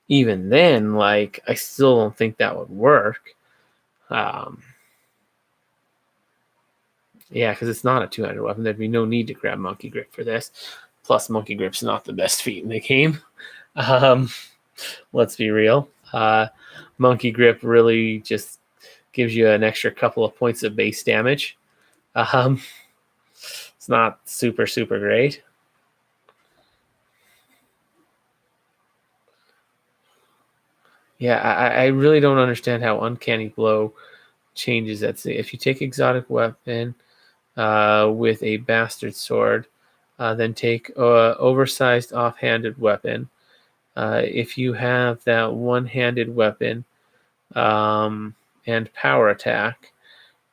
Speaker 1: even then, like, I still don't think that would work. Yeah, because it's not a two-handed weapon. There'd be no need to grab Monkey Grip for this. Plus, Monkey Grip's not the best feat in the game. Let's be real. Monkey Grip really just gives you an extra couple of points of base damage. It's not super great. Yeah, I really don't understand how Uncanny Blow changes that. If you take exotic weapon with a bastard sword, then take oversized offhanded weapon. If you have that one-handed weapon and power attack,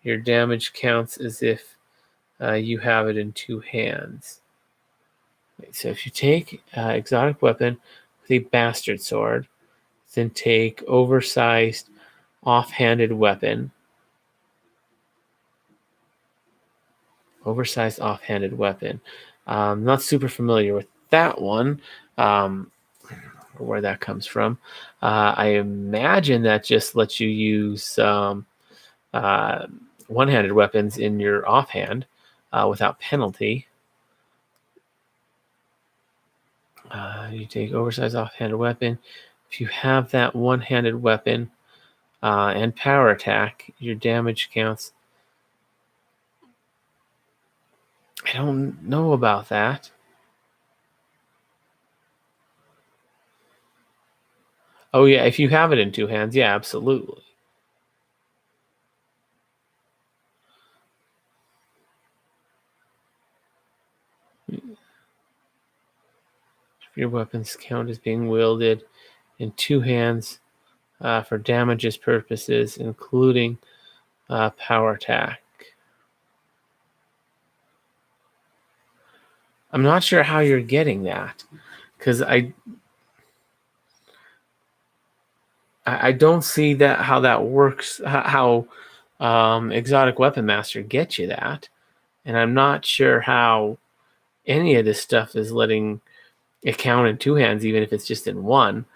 Speaker 1: your damage counts as if you have it in two hands. So if you take exotic weapon with a bastard sword, then take oversized offhanded weapon. Oversized offhanded weapon. Not super familiar with that one, or where that comes from. I imagine that just lets you use one-handed weapons in your offhand without penalty. You take oversized offhanded weapon. If you have that one-handed weapon and power attack, your damage counts. I don't know about that. Oh yeah, if you have it in two hands, yeah, absolutely. Your weapons count as being wielded in two hands for damages purposes, including power attack. I'm not sure how you're getting that, because I don't see that how that works. How Exotic Weapon Master gets you that, and I'm not sure how any of this stuff is letting it count in two hands, even if it's just in one.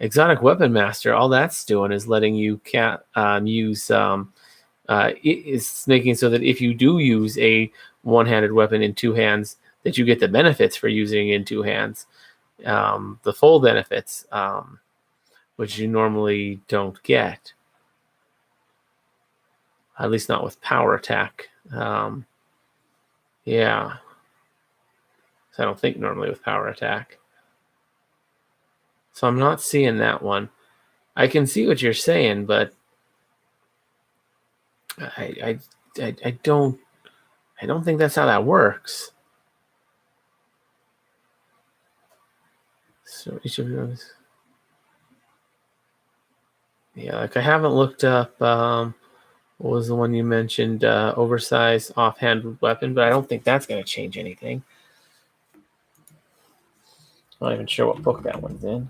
Speaker 1: Exotic Weapon Master, all that's doing is letting you use. It's making so that if you do use a one-handed weapon in two hands, that you get the benefits for using it in two hands, the full benefits, which you normally don't get. At least not with power attack Yeah. So I don't think normally with power attack. So I'm not seeing that one. I can see what you're saying, but I don't think that's how that works. So each of those. Yeah, like I haven't looked up what was the one you mentioned, oversized offhand weapon, but I don't think that's going to change anything. I'm not even sure what book that one's in.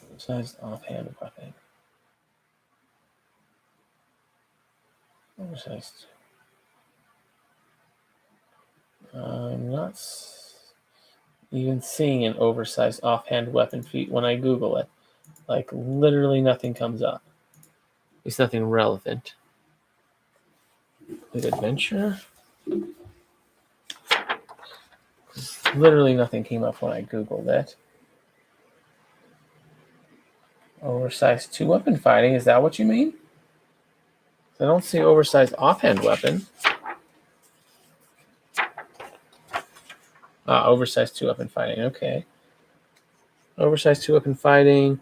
Speaker 1: Oversized offhand weapon. Oversized. I'm not even seeing an oversized offhand weapon feat when I Google it. Like, literally nothing comes up. There's nothing relevant. With adventure? Literally nothing came up when I Googled it. Oversized 2-weapon fighting, is that what you mean? I don't see oversized offhand weapon. Oversized 2-weapon fighting, okay. Oversized 2-weapon fighting.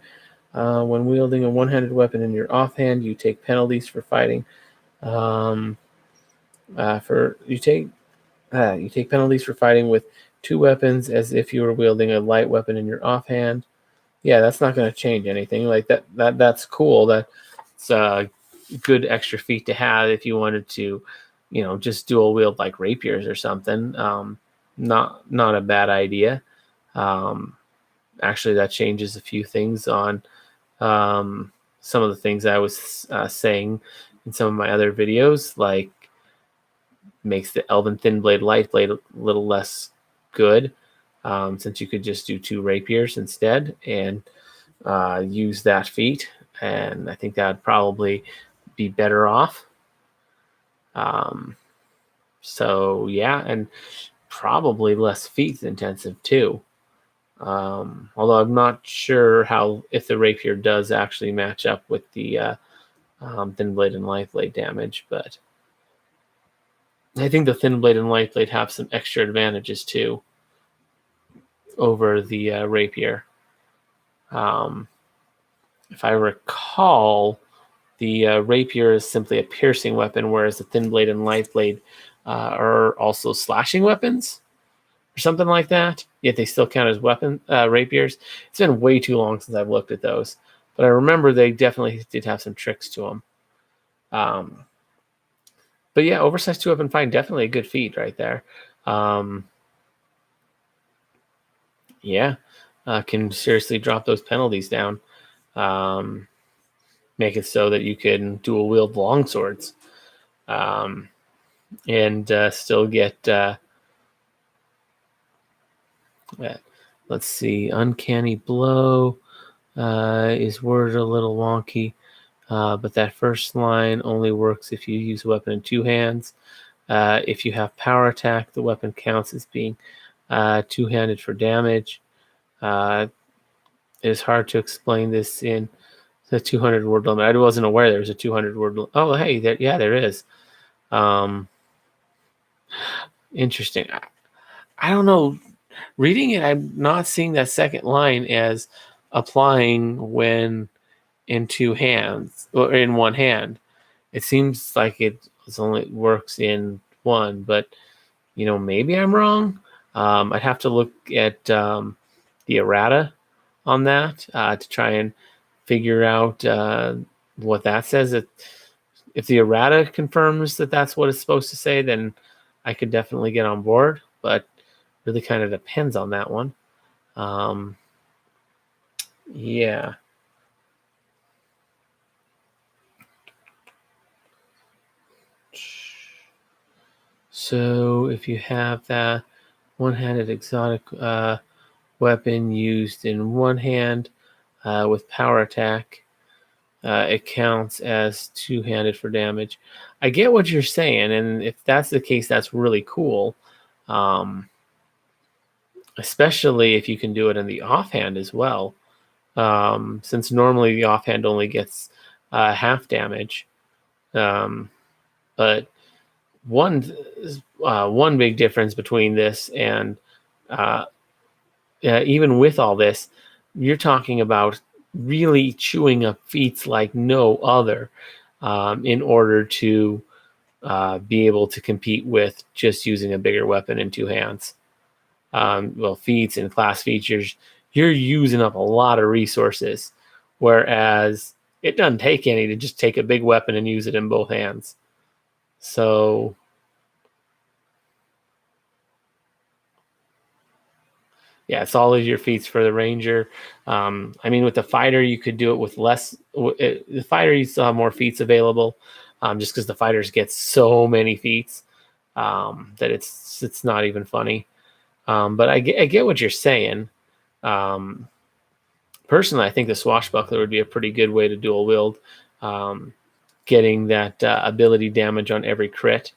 Speaker 1: When wielding a one-handed weapon in your offhand, you take penalties for fighting. You take penalties for fighting with 2 weapons as if you were wielding a light weapon in your offhand. Yeah, that's not going to change anything. Like that's cool. That's a good extra feat to have if you wanted to, just dual wield like rapiers or something. Not a bad idea. Actually, that changes a few things on some of the things I was saying in some of my other videos, like makes the Elven Thin Blade Light Blade a little less good, since you could just do 2 rapiers instead and use that feat. And I think that would probably be better off. So yeah, and probably less feat intensive too. Although I'm not sure if the rapier does actually match up with the thin blade and light blade damage, but I think the thin blade and light blade have some extra advantages too over the rapier. If I recall, the rapier is simply a piercing weapon, whereas the thin blade and light blade are also slashing weapons or something like that. Yet they still count as rapiers. It's been way too long since I've looked at those, but I remember they definitely did have some tricks to them. But yeah, oversized 2-weapon fighting, definitely a good feat right there. Yeah, can seriously drop those penalties down. Make it so that you can dual wield longswords, and still get. Let's see, uncanny blow is worded a little wonky, but that first line only works if you use a weapon in 2 hands. If you have power attack, the weapon counts as being 2-handed for damage. It is hard to explain this in the 200 word limit. I wasn't aware there was a 200 word limit. Oh, hey, there is. Interesting. I don't know. Reading it, I'm not seeing that second line as applying when in 2 hands or in 1 hand. It seems like it only works in 1, but maybe I'm wrong. I'd have to look at the errata on that to try and figure out what that says. If the errata confirms that that's what it's supposed to say, then I could definitely get on board, but really kind of depends on that one. Yeah. So if you have that one-handed exotic weapon used in 1 hand with power attack, it counts as 2-handed for damage. I get what you're saying, and if that's the case, that's really cool. Especially if you can do it in the offhand as well. since normally the offhand only gets half damage. But one big difference between this and even with all this, you're talking about really chewing up feats like no other in order to be able to compete with just using a bigger weapon in two hands. Feats and class features, you're using up a lot of resources, whereas it doesn't take any to just take a big weapon and use it in both hands. So yeah, it's all of your feats for the ranger. I mean, with the fighter, you could do it with less. The fighter, you still have more feats available, just because the fighters get so many feats that it's not even funny. But I get what you're saying. Um, Personally, I think the swashbuckler would be a pretty good way to dual wield, getting that ability damage on every crit,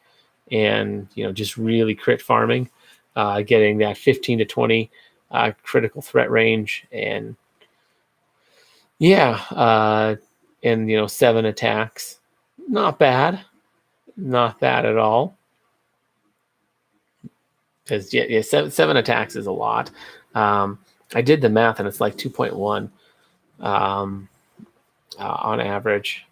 Speaker 1: and just really crit farming, getting that 15 to 20 critical threat range, and yeah, and 7 attacks, not bad, not bad at all. Because seven attacks is a lot. I did the math, and it's like 2.1 on average.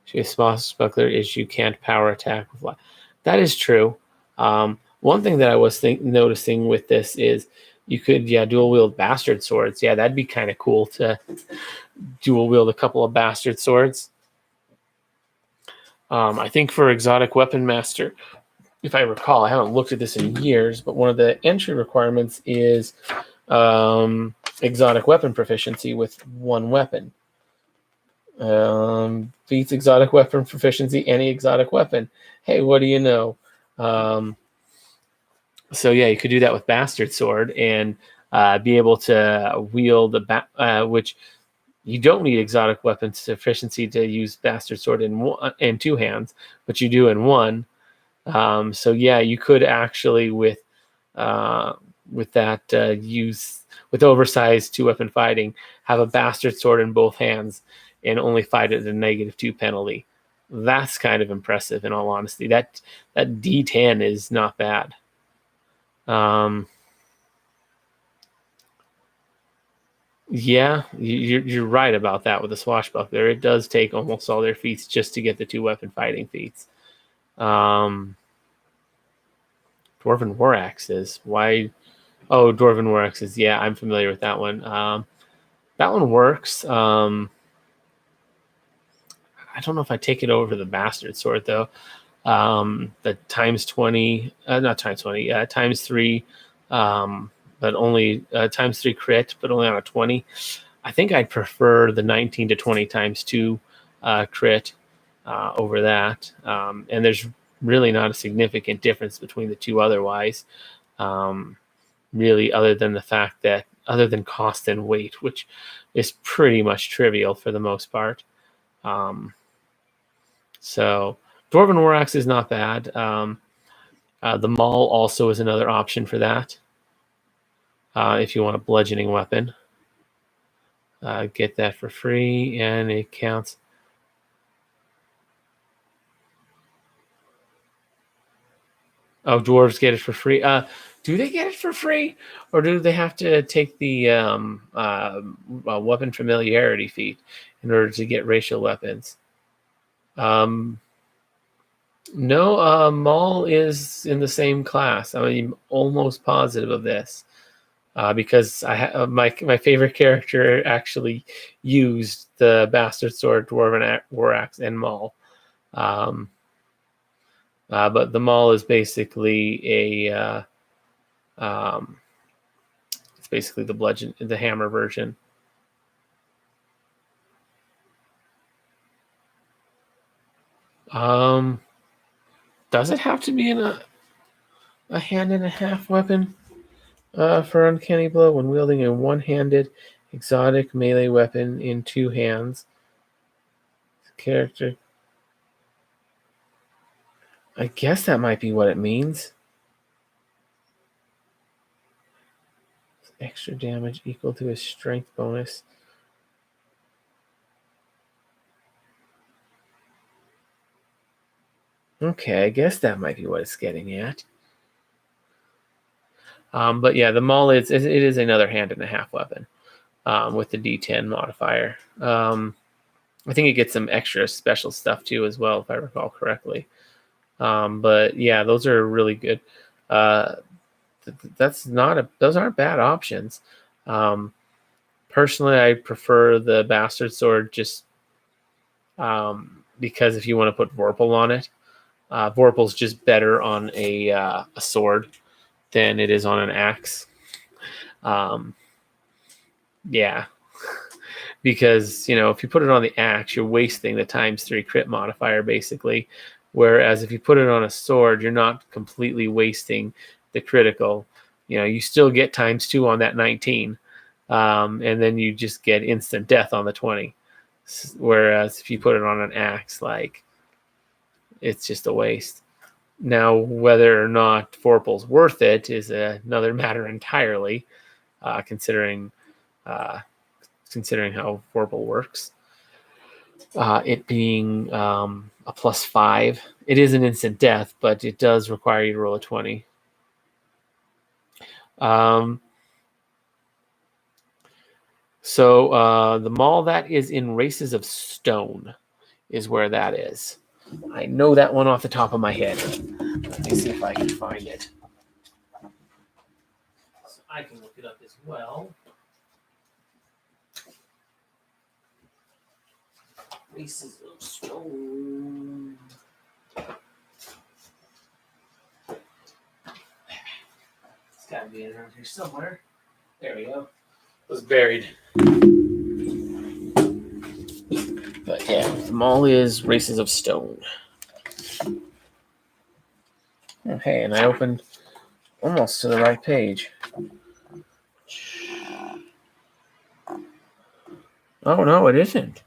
Speaker 1: Swashbuckler is you can't power attack with life. That is true. One thing that I was noticing with this is you could dual wield bastard swords. Yeah, that'd be kind of cool to dual wield a couple of bastard swords. I think for exotic weapon master, if I recall, I haven't looked at this in years, but one of the entry requirements is exotic weapon proficiency with one weapon. Beats exotic weapon proficiency, any exotic weapon. Hey, what do you know? So yeah, you could do that with bastard sword and be able to wield which you don't need exotic weapon proficiency to use bastard sword in two hands, but you do in one. So yeah, you could actually with that use with oversized 2-weapon fighting, have a bastard sword in both hands and only fight at a -2 penalty. That's kind of impressive, in all honesty. That D10 is not bad. Yeah, you're right about that with the swashbuckler. It does take almost all their feats just to get the 2-weapon fighting feats. Dwarven war axes. Why? Oh, Dwarven war axes. Yeah, I'm familiar with that one. That one works. I don't know if I take it over the bastard sword though. The times 20, not times 20, times 3, but only times 3 crit, but only on a 20. I think I'd prefer the 19 to 20 times 2 crit over that. And there's really not a significant difference between the two otherwise. Really, other than the fact that, other than cost and weight, which is pretty much trivial for the most part. So Dwarven War Axe is not bad. The Maul also is another option for that. If you want a bludgeoning weapon, get that for free, and it counts. Oh, dwarves get it for free. Do they get it for free, or do they have to take the weapon familiarity feat in order to get racial weapons? No, Maul is in the same class. I'm almost positive of this because my favorite character actually used the bastard sword, dwarven war axe, and Maul. But the Maul is basically it's basically the hammer version. Does it have to be in a hand and a half weapon for Uncanny Blow when wielding a one-handed exotic melee weapon in two hands? Character. I guess that might be what it means. Extra damage equal to his strength bonus. Okay, I guess that might be what it's getting at. But yeah, the Maul it is another hand and a half weapon with the D10 modifier. I think it gets some extra special stuff too as well, if I recall correctly. But yeah, those are really good. Those aren't bad options. Personally, I prefer the Bastard Sword just because if you want to put Vorpal on it, Vorpal's just better on a sword than it is on an axe. Yeah, because if you put it on the axe, you're wasting the ×3 crit modifier basically. Whereas if you put it on a sword, you're not completely wasting the critical. You still get ×2 on that 19, and then you just get instant death on the 20. Whereas if you put it on an axe, it's just a waste. Now, whether or not Vorpal's worth it is another matter entirely, considering how Vorpal works. It being a +5, it is an instant death, but it does require you to roll a 20. So the Maul that is in Races of Stone is where that is. I know that one off the top of my head. Let me see if I can find it. So I can look it up as well. Races of Stone. It's got to be around here somewhere. There we go. It was buried. But yeah, the Maul is Races of Stone. Okay, and I opened almost to the right page. Oh, no, it isn't.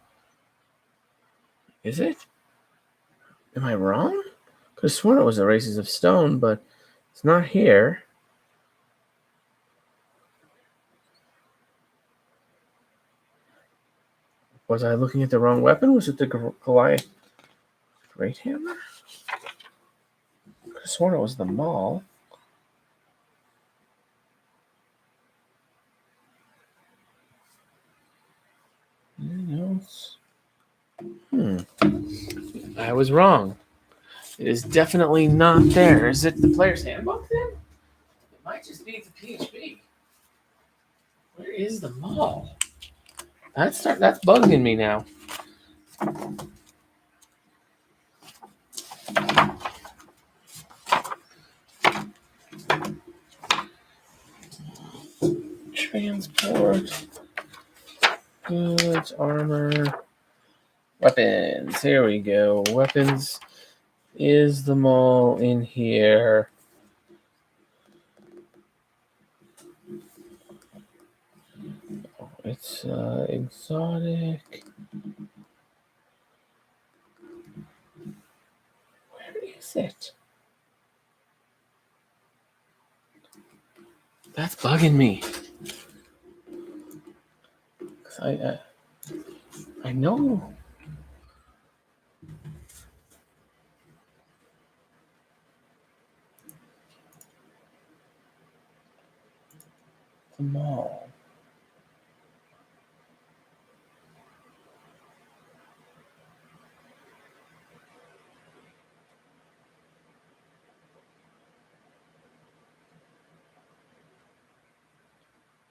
Speaker 1: Is it? Am I wrong? I could have sworn it was the Races of Stone, but it's not here. Was I looking at the wrong weapon? Was it the Goliath Great Hammer? I could have sworn it was the Maul. I was wrong. It is definitely not there. Is it the player's handbook then? It might just be the PHB. Where is the Maul? That's bugging me now. Transport, goods, armor, weapons. Here we go. Weapons. Is the Maul in here? Oh, it's exotic. Where is it? That's bugging me. I know. The Maul.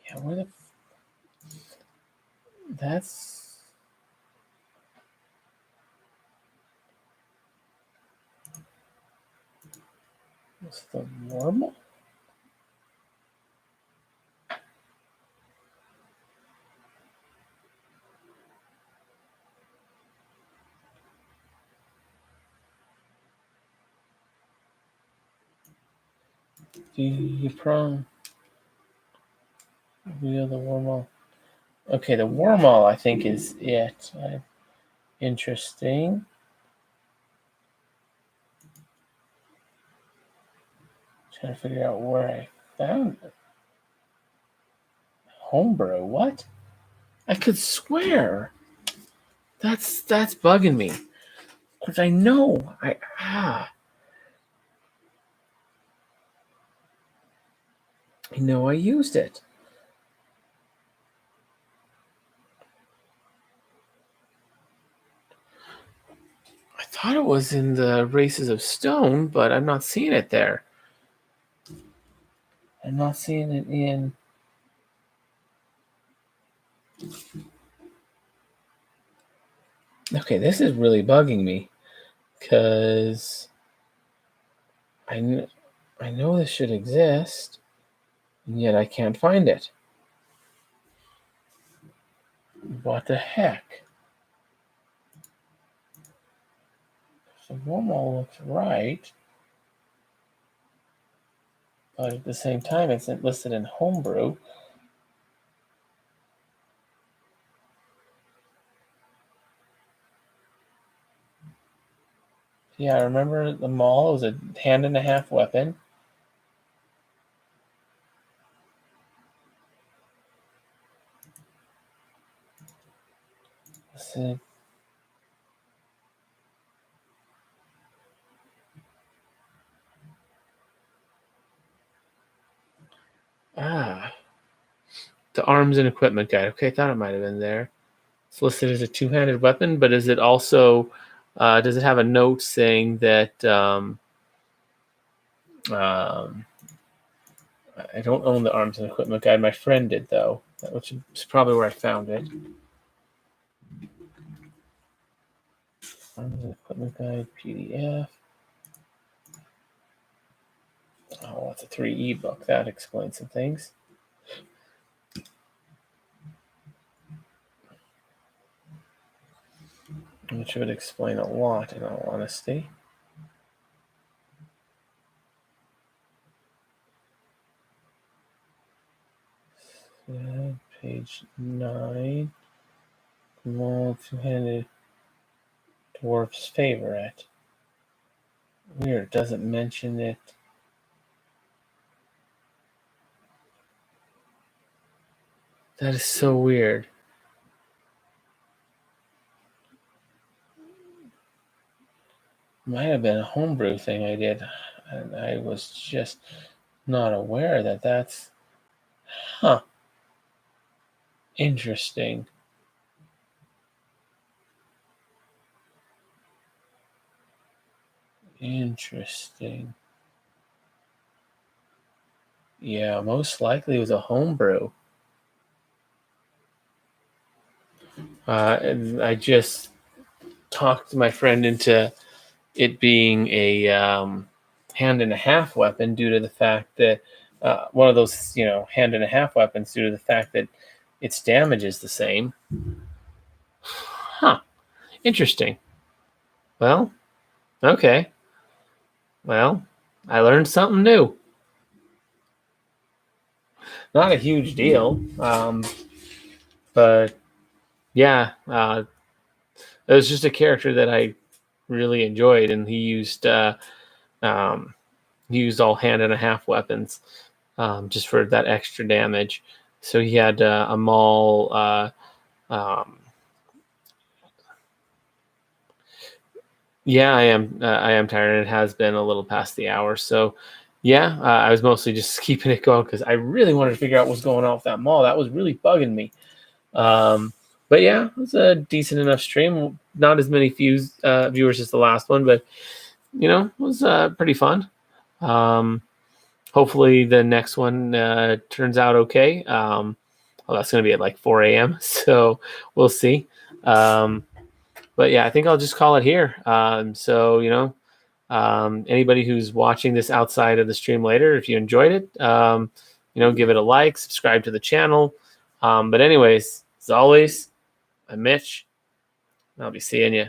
Speaker 1: Yeah, where the... That's... What's the normal? The prong. The other Wormhole. Okay, the Wormhole I think is it. Interesting. Trying to figure out where I found it. homebrew. What? I could swear. That's bugging me. Because I know I know I used it. I thought it was in the Races of Stone, but I'm not seeing it there. I'm not seeing it in. Okay, this is really bugging me because I know this should exist, and yet I can't find it. What the heck? So normal looks right, but at the same time, it's listed in homebrew. Yeah, I remember the mall. It was a hand-and-a-half weapon. Listed. The arms and equipment guide. Okay, I thought it might have been there. It's listed as a two-handed weapon, but is it also? Does it have a note saying that? I don't own the arms and equipment guide. My friend did, though, which is probably where I found it. Arms and equipment guide PDF. Oh, it's a 3 ebook. That explains some things. Which would explain a lot, in all honesty. Page 9. Small two-handed dwarf's favorite. Weird, doesn't mention it. That is so weird. Might have been a homebrew thing I did, and I was just not aware that that's... Huh. Interesting. Interesting. Yeah, most likely it was a homebrew. And I just talked my friend into it being a hand-and-a-half weapon due to the fact that one of those, hand-and-a-half weapons due to the fact that its damage is the same. Huh. Interesting. Well, okay. Well, I learned something new. Not a huge deal, but yeah, it was just a character that I really enjoyed, and he used all hand-and-a-half weapons just for that extra damage. So he had a maul. Yeah, I am. I am tired. It has been a little past the hour, so yeah, I was mostly just keeping it going because I really wanted to figure out what's going on with that maul. That was really bugging me. But yeah, it was a decent enough stream. Not as many viewers as the last one, but it was pretty fun. Hopefully the next one turns out okay. Well, that's going to be at like 4 a.m. So we'll see. But yeah, I think I'll just call it here. So, anybody who's watching this outside of the stream later, if you enjoyed it, give it a like, subscribe to the channel. But anyways, as always, I'm Mitch. I'll be seeing you.